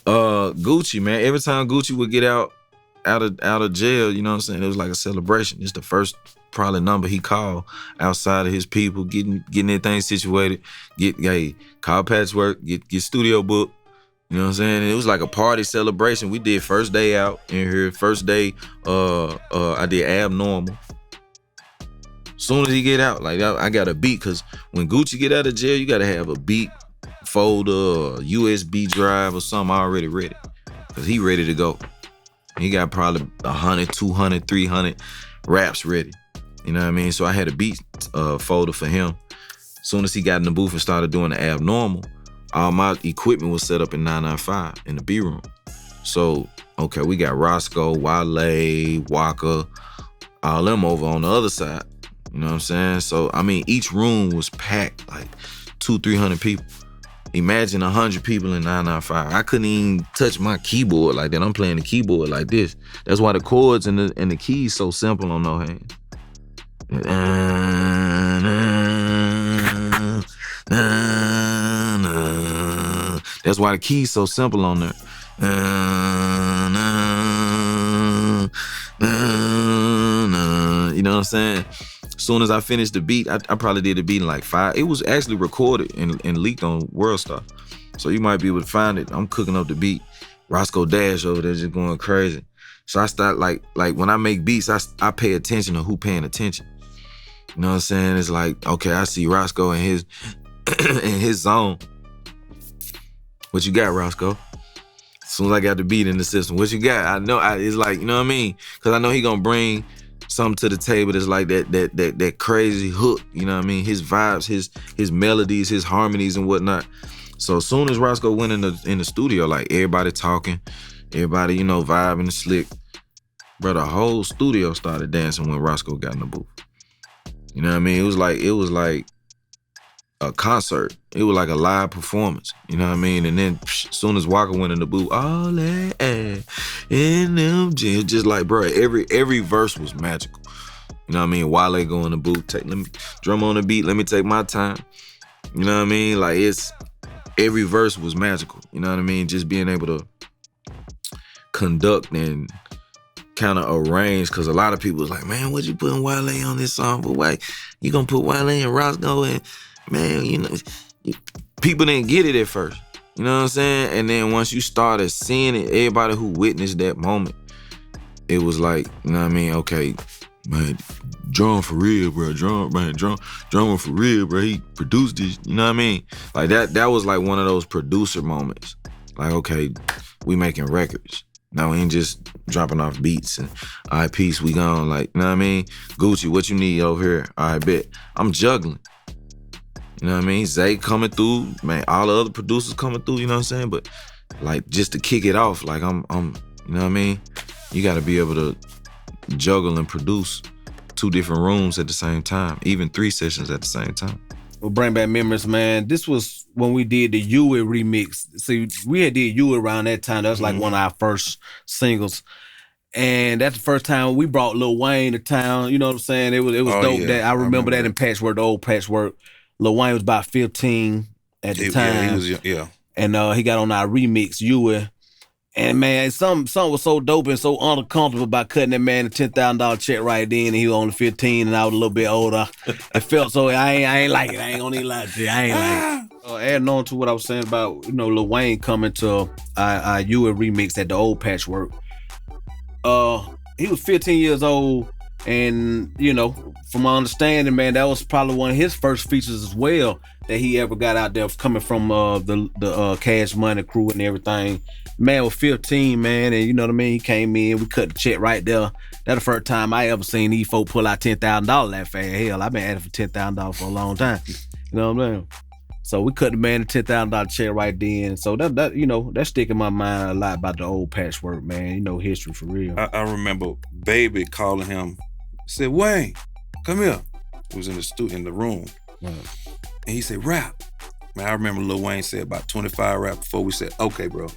Gucci, man. Every time Gucci would get out of jail, you know what I'm saying? It was like a celebration. It's the first probably number he called outside of his people, getting everything situated. Call Patchwork, get studio book. You know what I'm saying? It was like a party celebration. We did first day out in here. First day, I did Abnormal. Soon as he get out, like I got a beat, cause when Gucci get out of jail, you gotta have a beat folder or USB drive or something already ready, cause he ready to go. He got probably 100, 200, 300 raps ready. You know what I mean? So I had a beat folder for him. Soon as he got in the booth and started doing the Abnormal, all my equipment was set up in 995 in the B room. So, okay, we got Roscoe, Wale, Waka, all them over on the other side. You know what I'm saying? So, each room was packed, like 200-300 people. Imagine 100 people in 995. I couldn't even touch my keyboard like that. I'm playing the keyboard like this. That's why the chords and the keys so simple on No Hands. That's why the keys so simple on there. You know what I'm saying? As soon as I finished the beat, I probably did the beat in like 5. It was actually recorded and leaked on Worldstar. So you might be able to find it. I'm cooking up the beat. Roscoe Dash over there just going crazy. So I start like when I make beats, I pay attention to who paying attention. You know what I'm saying? It's like, okay, I see Roscoe in his in his zone. What you got, Roscoe? As soon as I got the beat in the system, what you got? I know, it's like, you know what I mean? Because I know he gonna bring something to the table that's like that crazy hook, you know what I mean? His vibes, his melodies, his harmonies and whatnot. So as soon as Roscoe went in the studio, like everybody talking, everybody, you know, vibing and slick, bro, the whole studio started dancing when Roscoe got in the booth. You know what I mean? It was like a concert. It was like a live performance. You know what I mean? And then as soon as Walker went in the booth, all that in them jeans, just like, bro, every verse was magical. You know what I mean? Wale go in the booth, let me drum on the beat, let me take my time. You know what I mean? Like, every verse was magical. You know what I mean? Just being able to conduct and kind of arrange, because a lot of people was like, man, what you putting Wale on this song? But why you gonna put Wale and Roscoe and, man, you know, people didn't get it at first. You know what I'm saying? And then once you started seeing it, everybody who witnessed that moment, it was like, you know what I mean? Okay, man, drum for real, bro. Drummer for real, bro. He produced this, you know what I mean? Like that was like one of those producer moments. Like, okay, we making records. Now we ain't just dropping off beats and all right, peace, we gone. Like, you know what I mean? Gucci, what you need over here? All right, bet. I'm juggling. You know what I mean? Zay coming through, man, all the other producers coming through, you know what I'm saying? But like just to kick it off, like I'm you know what I mean? You gotta be able to juggle and produce 2 different rooms at the same time, even 3 sessions at the same time. Well, bring back memories, man. This was when we did the Yui remix. See, we had did Yui around that time. That was like one of our first singles. And that's the first time we brought Lil Wayne to town. You know what I'm saying? It was dope. Yeah. That I remember that in Patchwork, the old Patchwork. Lil Wayne was about 15 at the time. Yeah, he was, yeah. And he got on our remix, Yui. And man, something was so dope and so uncomfortable about cutting that man a $10,000 check right then, and he was only 15 and I was a little bit older. It felt so, I ain't like it. I ain't gonna even lie to you. I ain't like it. Adding on to what I was saying about, Lil Wayne coming to our Yui remix at the old Patchwork. He was 15 years old, and from my understanding, man, that was probably one of his first features as well that he ever got out there, coming from the Cash Money crew and everything. Man was 15, man, and you know what I mean? He came in, we cut the check right there. That's the first time I ever seen these folk pull out $10,000 that fast. Hell, I've been asking for $10,000 for a long time. You know what I'm saying? So we cut the man a $10,000 check right then. So that stick in my mind a lot about the old Patchwork, man. History for real. I remember Baby calling him, said, Wayne, come here. He was in the room. Right. And he said, rap. Man, I remember Lil Wayne said about 25 rap before we said, okay, bro,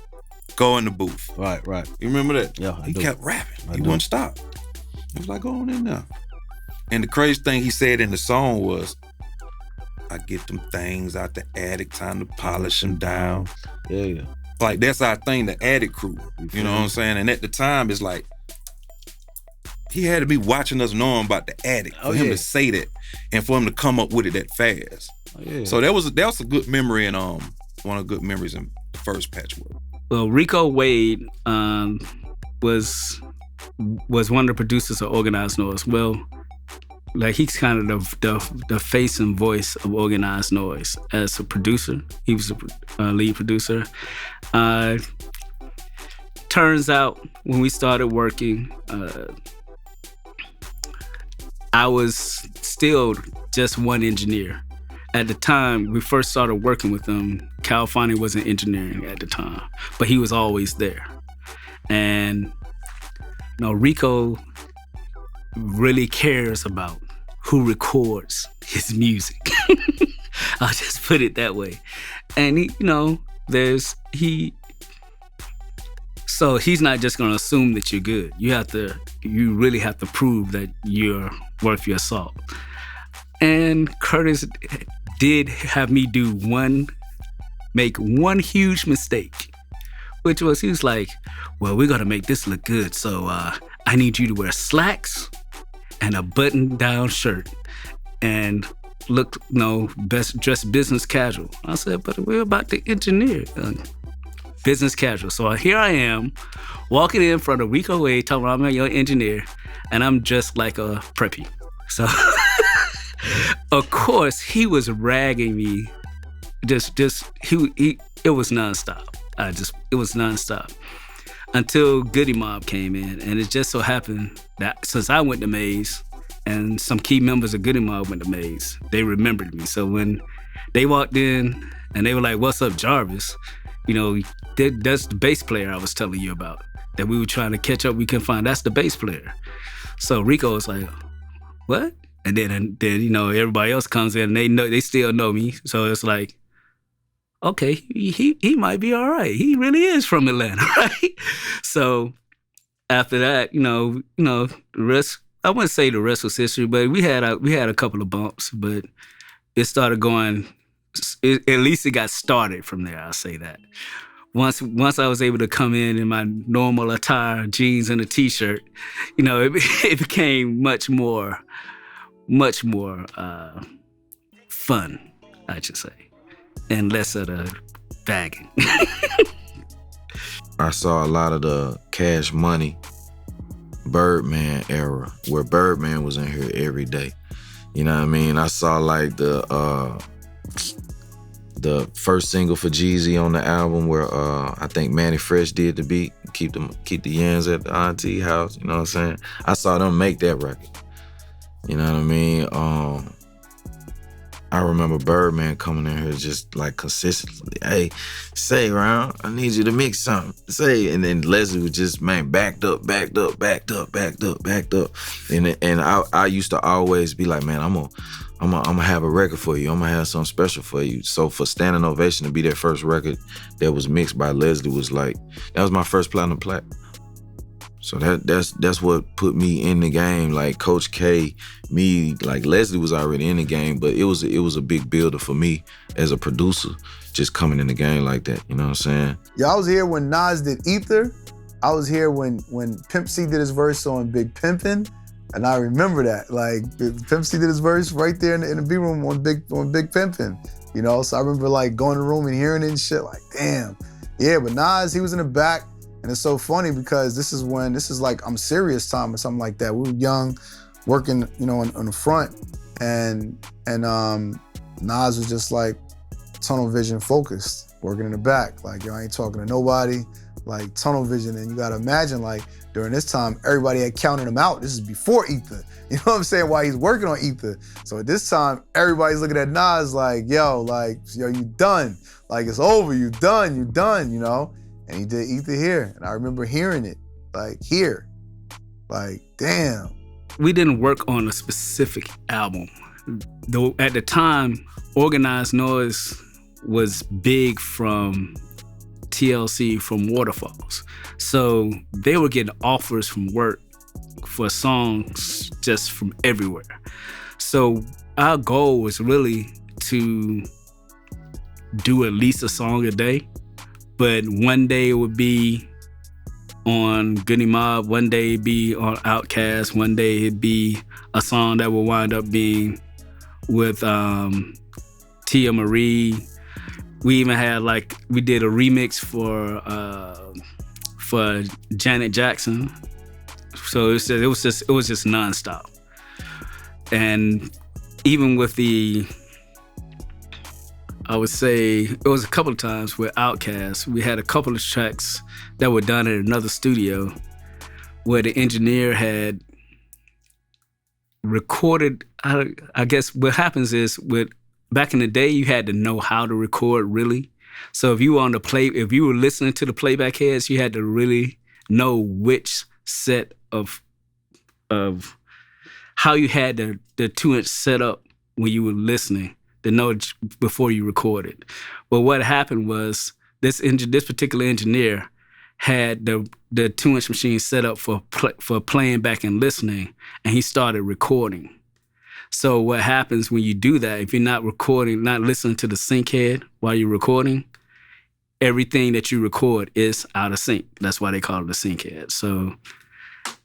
go in the booth. Right. You remember that? Yeah, He kept rapping. He wouldn't stop. It was like, go on in there. And the crazy thing he said in the song was, I get them things out the attic, time to polish them down. Yeah. Like, that's our thing, the attic crew. You know what I'm saying? And at the time, it's like, he had to be watching us knowing about the attic for him to say that and for him to come up with it that fast. So that was a good memory, and one of the good memories in the first Patchwork. Well, Rico Wade was one of the producers of Organized Noise. Well, like, he's kind of the face and voice of Organized Noise as a producer. He was a lead producer. Turns out when we started working, I was still just one engineer. At the time we first started working with him, California wasn't engineering at the time, but he was always there. And Rico really cares about who records his music. I'll just put it that way. And so he's not just gonna assume that you're good. You really have to prove that you're worth your salt. And Curtis did have me make one huge mistake, which was, he was like, well, we're gonna make this look good, so I need you to wear slacks and a button-down shirt and look, best dressed business casual. I said, but we're about to engineer business casual. So here I am, walking in front of Rico Wade, talking about I'm your engineer, and I'm just like a preppy. So, of course, he was ragging me. It was nonstop. It was nonstop. Until Goody Mob came in, and it just so happened that since I went to Maze, and some key members of Goody Mob went to Maze, they remembered me. So when they walked in and they were like, what's up, Jarvis? That's the bass player I was telling you about, that we were trying to catch up, we couldn't find. That's the bass player. So Rico was like, what? And then everybody else comes in and they still know me. So it's like, okay, he might be all right. He really is from Atlanta, right? So after that, the rest, I wouldn't say the rest was history, but we had a couple of bumps, but it started going, at least it got started from there, I'll say that. Once I was able to come in my normal attire, jeans and a t-shirt, it became much more fun, I should say, and less of the bagging. I saw a lot of the Cash Money, Birdman era, where Birdman was in here every day. You know what I mean? I saw like the first single for Jeezy on the album where I think Manny Fresh did the beat, keep the yens at the auntie house, you know what I'm saying? I saw them make that record. You know what I mean? I remember Birdman coming in here just like consistently, hey, say Round, I need you to mix something. Say, and then Leslie was just, man, backed up. And I used to always be like, man, I'm gonna have a record for you. I'm gonna have something special for you. So for Standing Ovation to be that first record that was mixed by Leslie was like, that was my first platinum plaque. So that's what put me in the game. Like Coach K, me, like Leslie was already in the game, but it was a big builder for me as a producer, just coming in the game like that. You know what I'm saying? Yeah, I was here when Nas did Ether. I was here when Pimp C did his verse on Big Pimpin', and I remember that. Like Pimp C did his verse right there in the B room on Big Pimpin'. You know, so I remember like going to the room and hearing it and shit. Like, damn. Yeah, but Nas, he was in the back. And it's so funny because this is like I'm Serious time or something like that. We were young, working, you know, on the front, and Nas was just like tunnel vision focused, working in the back. Like, yo, I ain't talking to nobody, like tunnel vision. And you gotta imagine, like, during this time, everybody had counted him out. This is before Ether. You know what I'm saying? While he's working on Ether. So at this time, everybody's looking at Nas like, yo, you done. Like, it's over, you done, you know? And he did Ether here. And I remember hearing it, like, here. Like, damn. We didn't work on a specific album. Though at the time, Organized Noise was big from TLC, from Waterfalls. So they were getting offers from work for songs just from everywhere. So our goal was really to do at least a song a day. But one day it would be on Goody Mob, one day it'd be on OutKast, one day it'd be a song that would wind up being with Tia Marie. We even had we did a remix for Janet Jackson. So it was just nonstop. And even with I would say it was a couple of times with OutKast, we had a couple of tracks that were done at another studio where the engineer had recorded. I guess what happens is back in the day, you had to know how to record really. So if you were listening to the playback heads, you had to really know which set of how you had the 2-inch set up when you were listening to know before you recorded. But what happened was this particular engineer had the 2-inch machine set up for playing back and listening, and he started recording. So what happens when you do that, if you're not recording, not listening to the sync head while you're recording, everything that you record is out of sync. That's why they call it a sync head. So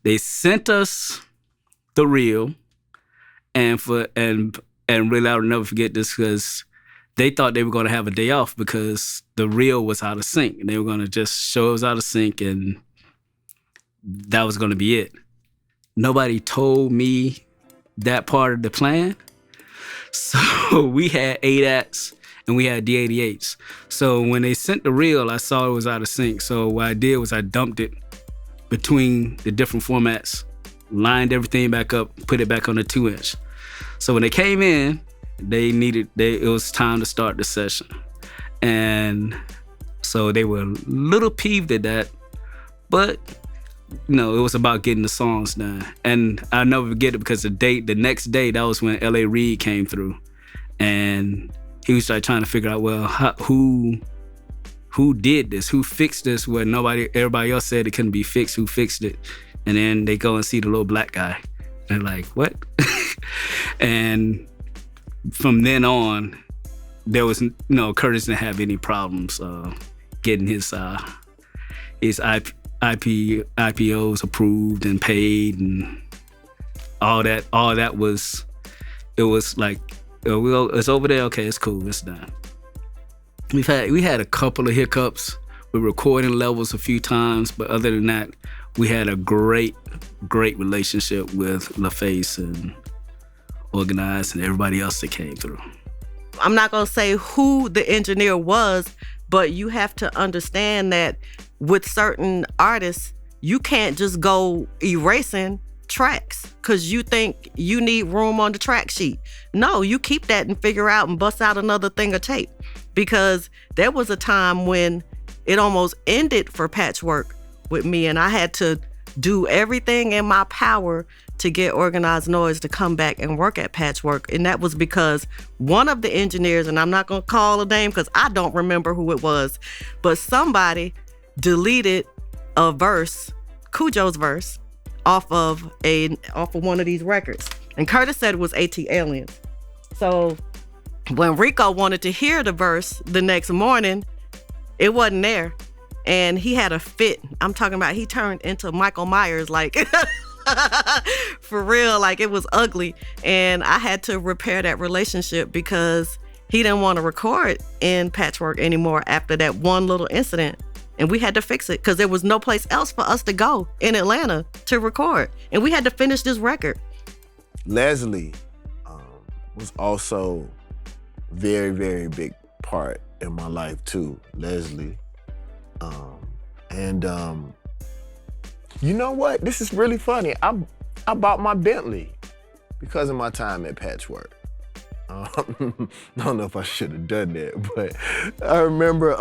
they sent us the reel, and really I'll never forget this because they thought they were going to have a day off because the reel was out of sync. And they were going to just show it was out of sync and that was going to be it. Nobody told me that part of the plan. So we had 8 acts and we had D88s. So when they sent the reel, I saw it was out of sync. So what I did was I dumped it between the different formats, lined everything back up, put it back on the 2-inch. So when they came in, it was time to start the session. And so they were a little peeved at that, but it was about getting the songs done. And I'll never forget it because the next day, that was when L.A. Reid came through. And he was trying to figure out, well, who did this? Who fixed this where everybody else said it couldn't be fixed? Who fixed it? And then they go and see the little black guy. And they're like, what? And from then on, there was Curtis didn't have any problems getting his IPOs approved and paid and all that. All that was, it was like, it's over there. Okay, it's cool. It's done. We had a couple of hiccups with recording levels a few times, but other than that, we had a great relationship with LaFace and Organized and everybody else that came through. I'm not gonna say who the engineer was, but you have to understand that with certain artists, you can't just go erasing tracks because you think you need room on the track sheet. No, you keep that and figure out and bust out another thing of tape, because there was a time when it almost ended for Patchwork with me, and I had to do everything in my power to get Organized Noise to come back and work at Patchwork. And that was because one of the engineers, and I'm not gonna call a name because I don't remember who it was, but somebody deleted a verse, Cujo's verse, off of one of these records. And Curtis said it was AT Aliens. So when Rico wanted to hear the verse the next morning, it wasn't there. And he had a fit. I'm talking about he turned into Michael Myers, like for real, like it was ugly. And I had to repair that relationship because he didn't want to record in Patchwork anymore after that one little incident. And we had to fix it because there was no place else for us to go in Atlanta to record. And we had to finish this record. Leslie was also very, very big part in my life too, Leslie. You know what? This is really funny. I bought my Bentley because of my time at Patchwork. I don't know if I should have done that, but I remember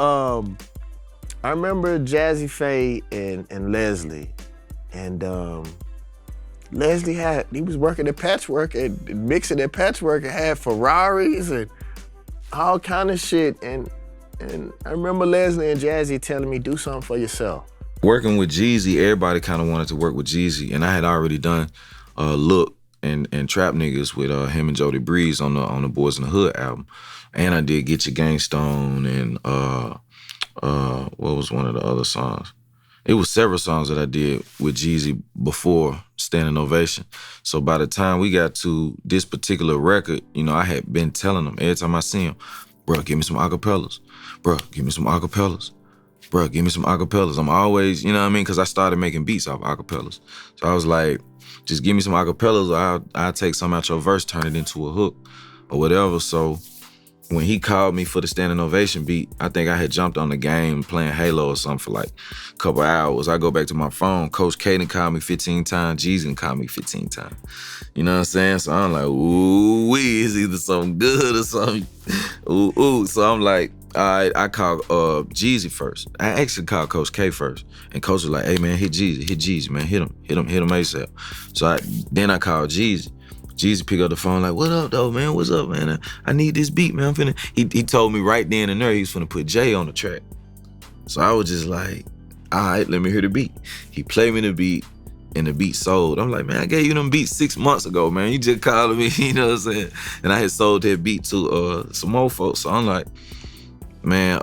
Jazzy Faye and Leslie, and Leslie he was working at Patchwork and mixing at Patchwork and had Ferraris and all kind of shit. And I remember Leslie and Jazzy telling me, do something for yourself. Working with Jeezy, everybody kind of wanted to work with Jeezy, and I had already done Look and Trap Niggas with him and Jody Breeze on the Boys in the Hood album. And I did Get Your Gang Stone and what was one of the other songs? It was several songs that I did with Jeezy before Standing Ovation. So by the time we got to this particular record, you know, I had been telling them every time I see him, bro, give me some acapellas. Bro, give me some acapellas. Bro, give me some acapellas. I'm always, you know what I mean? Because I started making beats off acapellas. So I was like, just give me some acapellas or I'll take some out your verse, turn it into a hook or whatever. So when he called me for the Standing Ovation beat, I think I had jumped on the game playing Halo or something for like a couple hours. I go back to my phone. Coach Caden called me 15 times. Jeezy called me 15 times. You know what I'm saying? So I'm like, ooh-wee, it's either something good or something. Ooh. So I'm like, all right, I called Jeezy first. I actually called Coach K first. And Coach was like, hey man, hit Jeezy, man, hit him ASAP. So then I called Jeezy. Jeezy picked up the phone like, what up though, man? What's up, man? I need this beat, man. He told me right then and there he was finna put Jay on the track. So I was just like, all right, let me hear the beat. He played me the beat and the beat sold. I'm like, man, I gave you them beats 6 months ago, man. You just called me, you know what I'm saying? And I had sold that beat to some more folks. So I'm like, man,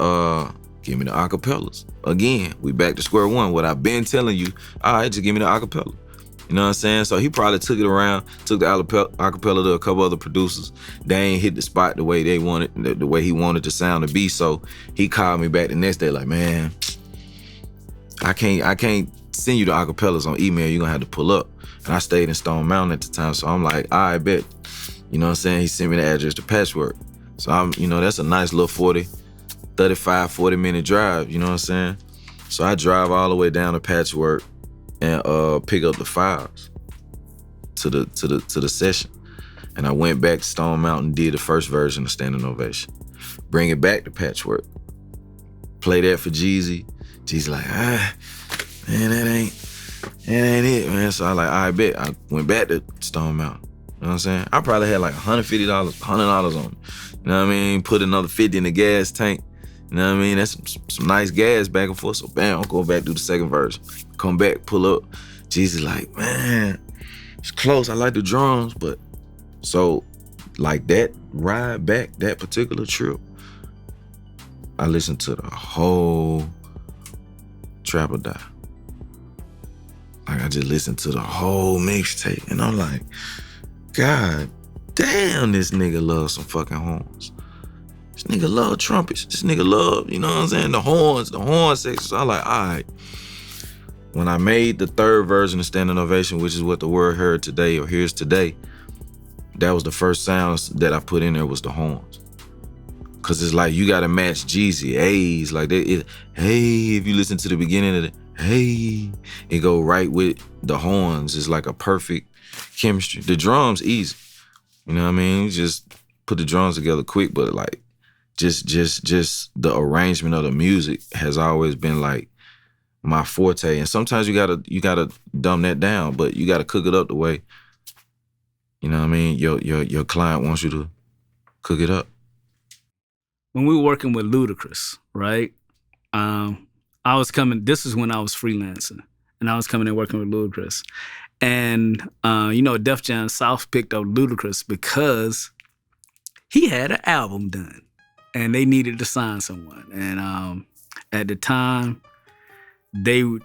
give me the acapellas. Again, we back to square one. What I've been telling you, all right, just give me the acapella. You know what I'm saying? So he probably took it around, took the acapella to a couple other producers. They ain't hit the spot the way they wanted, the way he wanted the sound to be. So he called me back the next day like, man, I can't send you the acapellas on email. You're gonna have to pull up. And I stayed in Stone Mountain at the time. So I'm like, all right, bet. You know what I'm saying? He sent me the address to Patchwork. So that's a nice little 40 minute drive, you know what I'm saying? So I drive all the way down to Patchwork and pick up the files to the session. And I went back to Stone Mountain, did the first version of Standing Ovation. Bring it back to Patchwork. Play that for Jeezy. Jeezy like, man, that ain't it, man. So I like, all right, bet. I went back to Stone Mountain. You know what I'm saying? I probably had like $150, $100 on it. You know what I mean? Put another 50 in the gas tank. You know what I mean? That's some nice gas back and forth. So bam, I'll go back, do the second version. Come back, pull up. Jeezy like, man, it's close. I like the drums, but so like that ride back, that particular trip, I listened to the whole Trap or Die. Like I just listened to the whole mixtape, and I'm like, God damn, this nigga loves some fucking horns. This nigga love trumpets. This nigga love, you know what I'm saying? The horn section. So I'm like, all right. When I made the third version of Standing Ovation, which is what the world heard today or hears today, that was the first sounds that I put in there was the horns. Cause it's like, you gotta match Jeezy, A's, like that. Hey, if you listen to the beginning of it, hey, it go right with the horns. It's like a perfect chemistry. The drums easy, you know what I mean? You just put the drums together quick, but like, just the arrangement of the music has always been like my forte. And sometimes you gotta dumb that down, but you gotta cook it up the way, you know what I mean, your client wants you to cook it up. When we were working with Ludacris, right? This is when I was freelancing, and I was coming and working with Ludacris. And, Def Jam South picked up Ludacris because he had an album done, and they needed to sign someone. And at the time, they were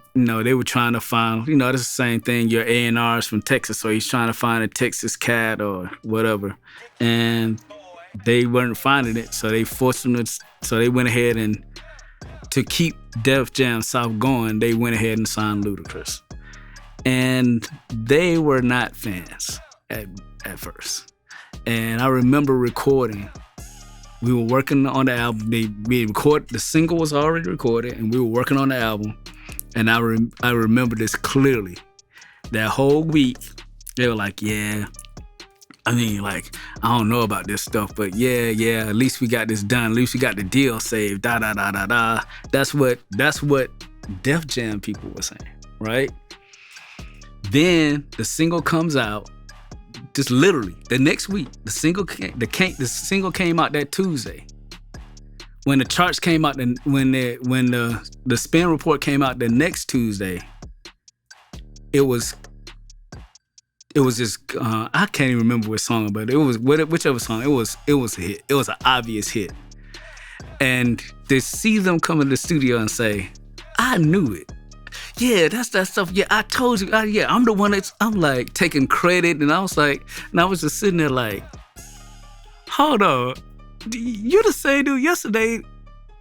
trying to find, it's the same thing, your A&R's from Texas, so he's trying to find a Texas cat or whatever. And they weren't finding it, so they forced them so they went ahead and, to keep Def Jam South going, they went ahead and signed Ludacris. And they were not fans at first. And I remember recording. We were working on the album. The single was already recorded, and we were working on the album. And I remember this clearly. That whole week, they were like, yeah, I mean, like, I don't know about this stuff, but yeah, at least we got this done. At least we got the deal saved, da. That's what Def Jam people were saying, right? Then the single comes out, just literally the next week. The single came out that Tuesday. When the charts came out, and when the spin report came out the next Tuesday, it was just I can't even remember what song, but it was whichever song. It was a hit. It was an obvious hit. And to see them come in the studio and say, "I knew it. Yeah, that's that stuff. Yeah, I told you. I'm the one I'm like taking credit." And I was just sitting there like, hold on, you the same dude yesterday.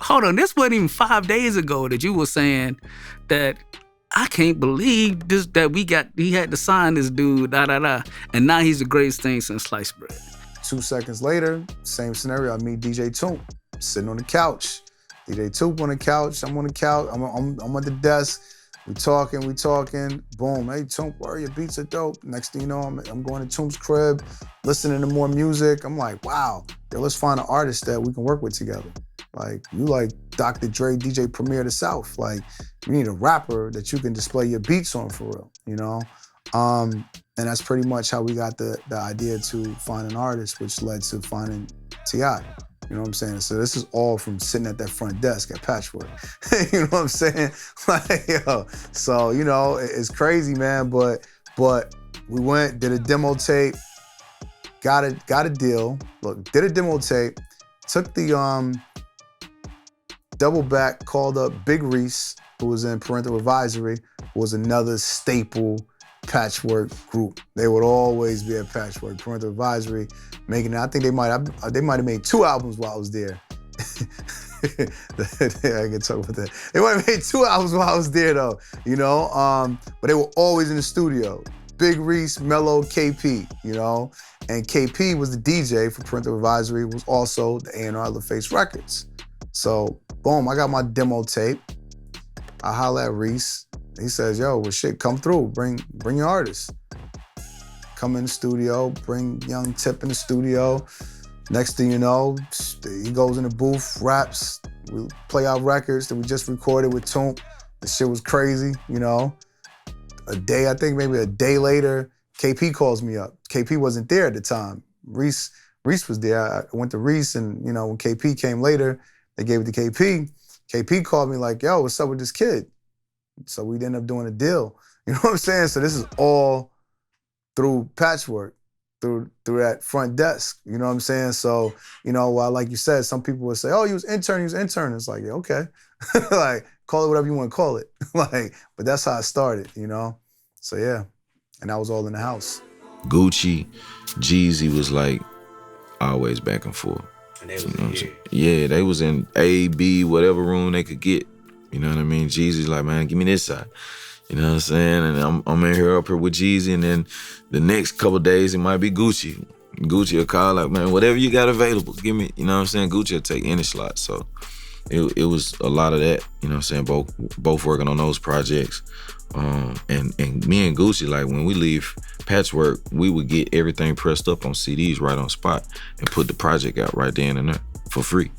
Hold on, this wasn't even 5 days ago that you were saying that. I can't believe this, that he had to sign this dude, da. And now he's the greatest thing since sliced bread. 2 seconds later, same scenario, I meet DJ Toomp, sitting on the couch. DJ Toomp on the couch, I'm on the couch, I'm at the desk, we talking. Boom, hey Toomp, where your beats are dope. Next thing you know, I'm going to Toomp's crib, listening to more music. I'm like, wow, yo, let's find an artist that we can work with together. Like, you like Dr. Dre, DJ Premier of the South. Like, you need a rapper that you can display your beats on for real, you know? And that's pretty much how we got the idea to find an artist, which led to finding T.I., you know what I'm saying? So this is all from sitting at that front desk at Patchwork. You know what I'm saying? Like, yo, so, it's crazy, man, but we went, did a demo tape, got a deal. Look, did a demo tape, took the double back, called up Big Reese, who was in Parental Advisory, was another staple Patchwork group. They would always be at Patchwork. Parental Advisory, making it. I think they might have made 2 albums while I was there. I can talk about that. They might have made 2 albums while I was there, though. But they were always in the studio. Big Reese, Mello, KP, and KP was the DJ for Parental Advisory. Was also the A&R LaFace Records. So, boom, I got my demo tape. I holla at Reese. He says, yo, well, shit, come through. Bring your artists. Come in the studio, bring Young Tip in the studio. Next thing you know, he goes in the booth, raps. We play our records that we just recorded with Toomp. The shit was crazy, A day later, KP calls me up. KP wasn't there at the time. Reese was there. I went to Reese, and, when KP came later, they gave it to KP. KP called me like, yo, what's up with this kid? So we ended up doing a deal. You know what I'm saying? So this is all through Patchwork, through that front desk. You know what I'm saying? So, while like you said, some people would say, oh, he was intern. It's like, yeah, okay. Like, call it whatever you want to call it. Like, but that's how it started, So yeah, and that was all in the house. Gucci, Jeezy was like always back and forth. You know what I'm saying? Yeah, they was in A, B, whatever room they could get. You know what I mean? Jeezy's like, man, give me this side. You know what I'm saying? And I'm in here up here with Jeezy, and then the next couple of days it might be Gucci. Gucci will call like, man, whatever you got available, give me, you know what I'm saying? Gucci will take any slot. So it was a lot of that, you know what I'm saying? Both working on those projects. And me and Gucci, like when we leave Patchwork, we would get everything pressed up on CDs right on spot and put the project out right then and there for free.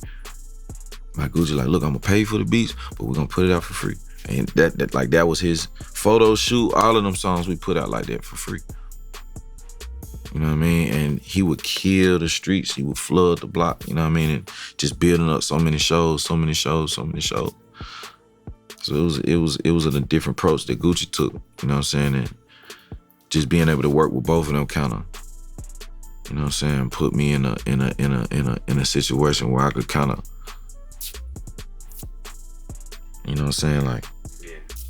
Like Gucci, like, look, I'm gonna pay you for the beats, but we're gonna put it out for free. And that was his photo shoot. All of them songs we put out like that for free. You know what I mean? And he would kill the streets. He would flood the block. You know what I mean? And just building up so many shows. So it was a different approach that Gucci took. You know what I'm saying? And just being able to work with both of them kind of, you know what I'm saying, put me in a situation where I could kind of, you know what I'm saying, like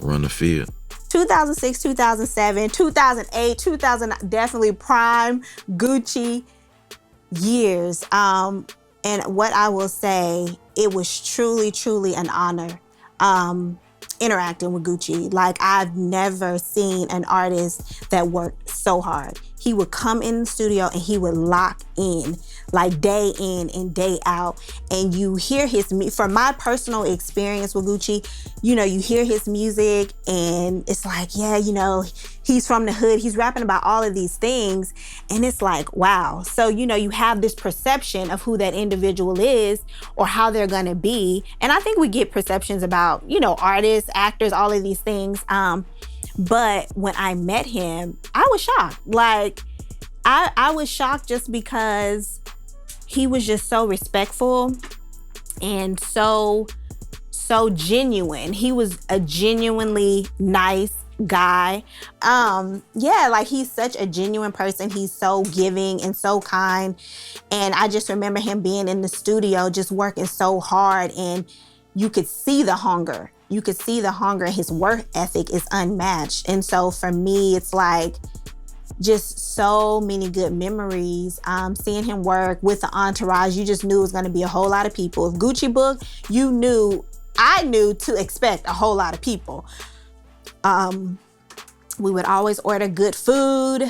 run the field. 2006, 2007, 2008, 2000, definitely prime Gucci years. And what I will say, it was truly, truly an honor interacting with Gucci. Like, I've never seen an artist that worked so hard. He would come in the studio and he would lock in, like day in and day out. And you hear his, from my personal experience with Gucci, you know, you hear his music and it's like, yeah, you know, he's from the hood. He's rapping about all of these things. And it's like, wow. So, you know, you have this perception of who that individual is or how they're gonna be. And I think we get perceptions about, you know, artists, actors, all of these things. But when I met him, I was shocked. Like, I was shocked just because he was just so respectful and so genuine. He was a genuinely nice guy. Yeah, like he's such a genuine person. He's so giving and so kind. And I just remember him being in the studio just working so hard, and you could see the hunger. You could see the hunger. His work ethic is unmatched. And so for me, it's like just so many good memories. Seeing him work with the entourage, you just knew it was gonna be a whole lot of people. If Gucci booked, I knew to expect a whole lot of people. We would always order good food,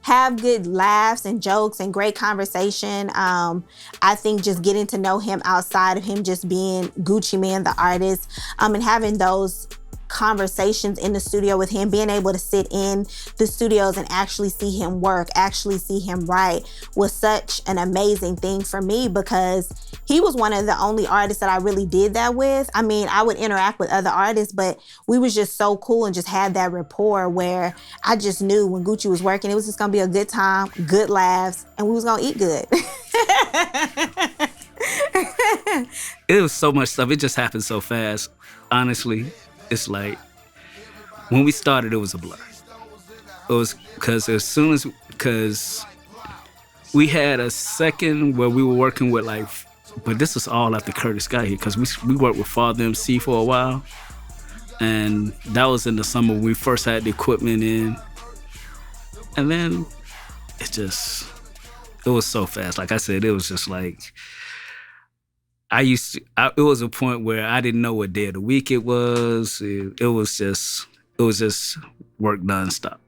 have good laughs and jokes and great conversation. I think just getting to know him outside of him just being Gucci Mane, the artist, and having those conversations in the studio with him, being able to sit in the studios and actually see him work, actually see him write, was such an amazing thing for me, because he was one of the only artists that I really did that with. I mean, I would interact with other artists, but we was just so cool and just had that rapport where I just knew when Gucci was working, it was just gonna be a good time, good laughs, and we was gonna eat good. It was so much stuff. It just happened so fast. Honestly, it's like when we started, it was a blur. It was because we had a second where we were working with but this was all after Curtis got here, because we worked with Father MC for a while, and that was in the summer when we first had the equipment in, and then it was so fast. Like I said, it was just like, it was a point where I didn't know what day of the week it was. It was just work nonstop.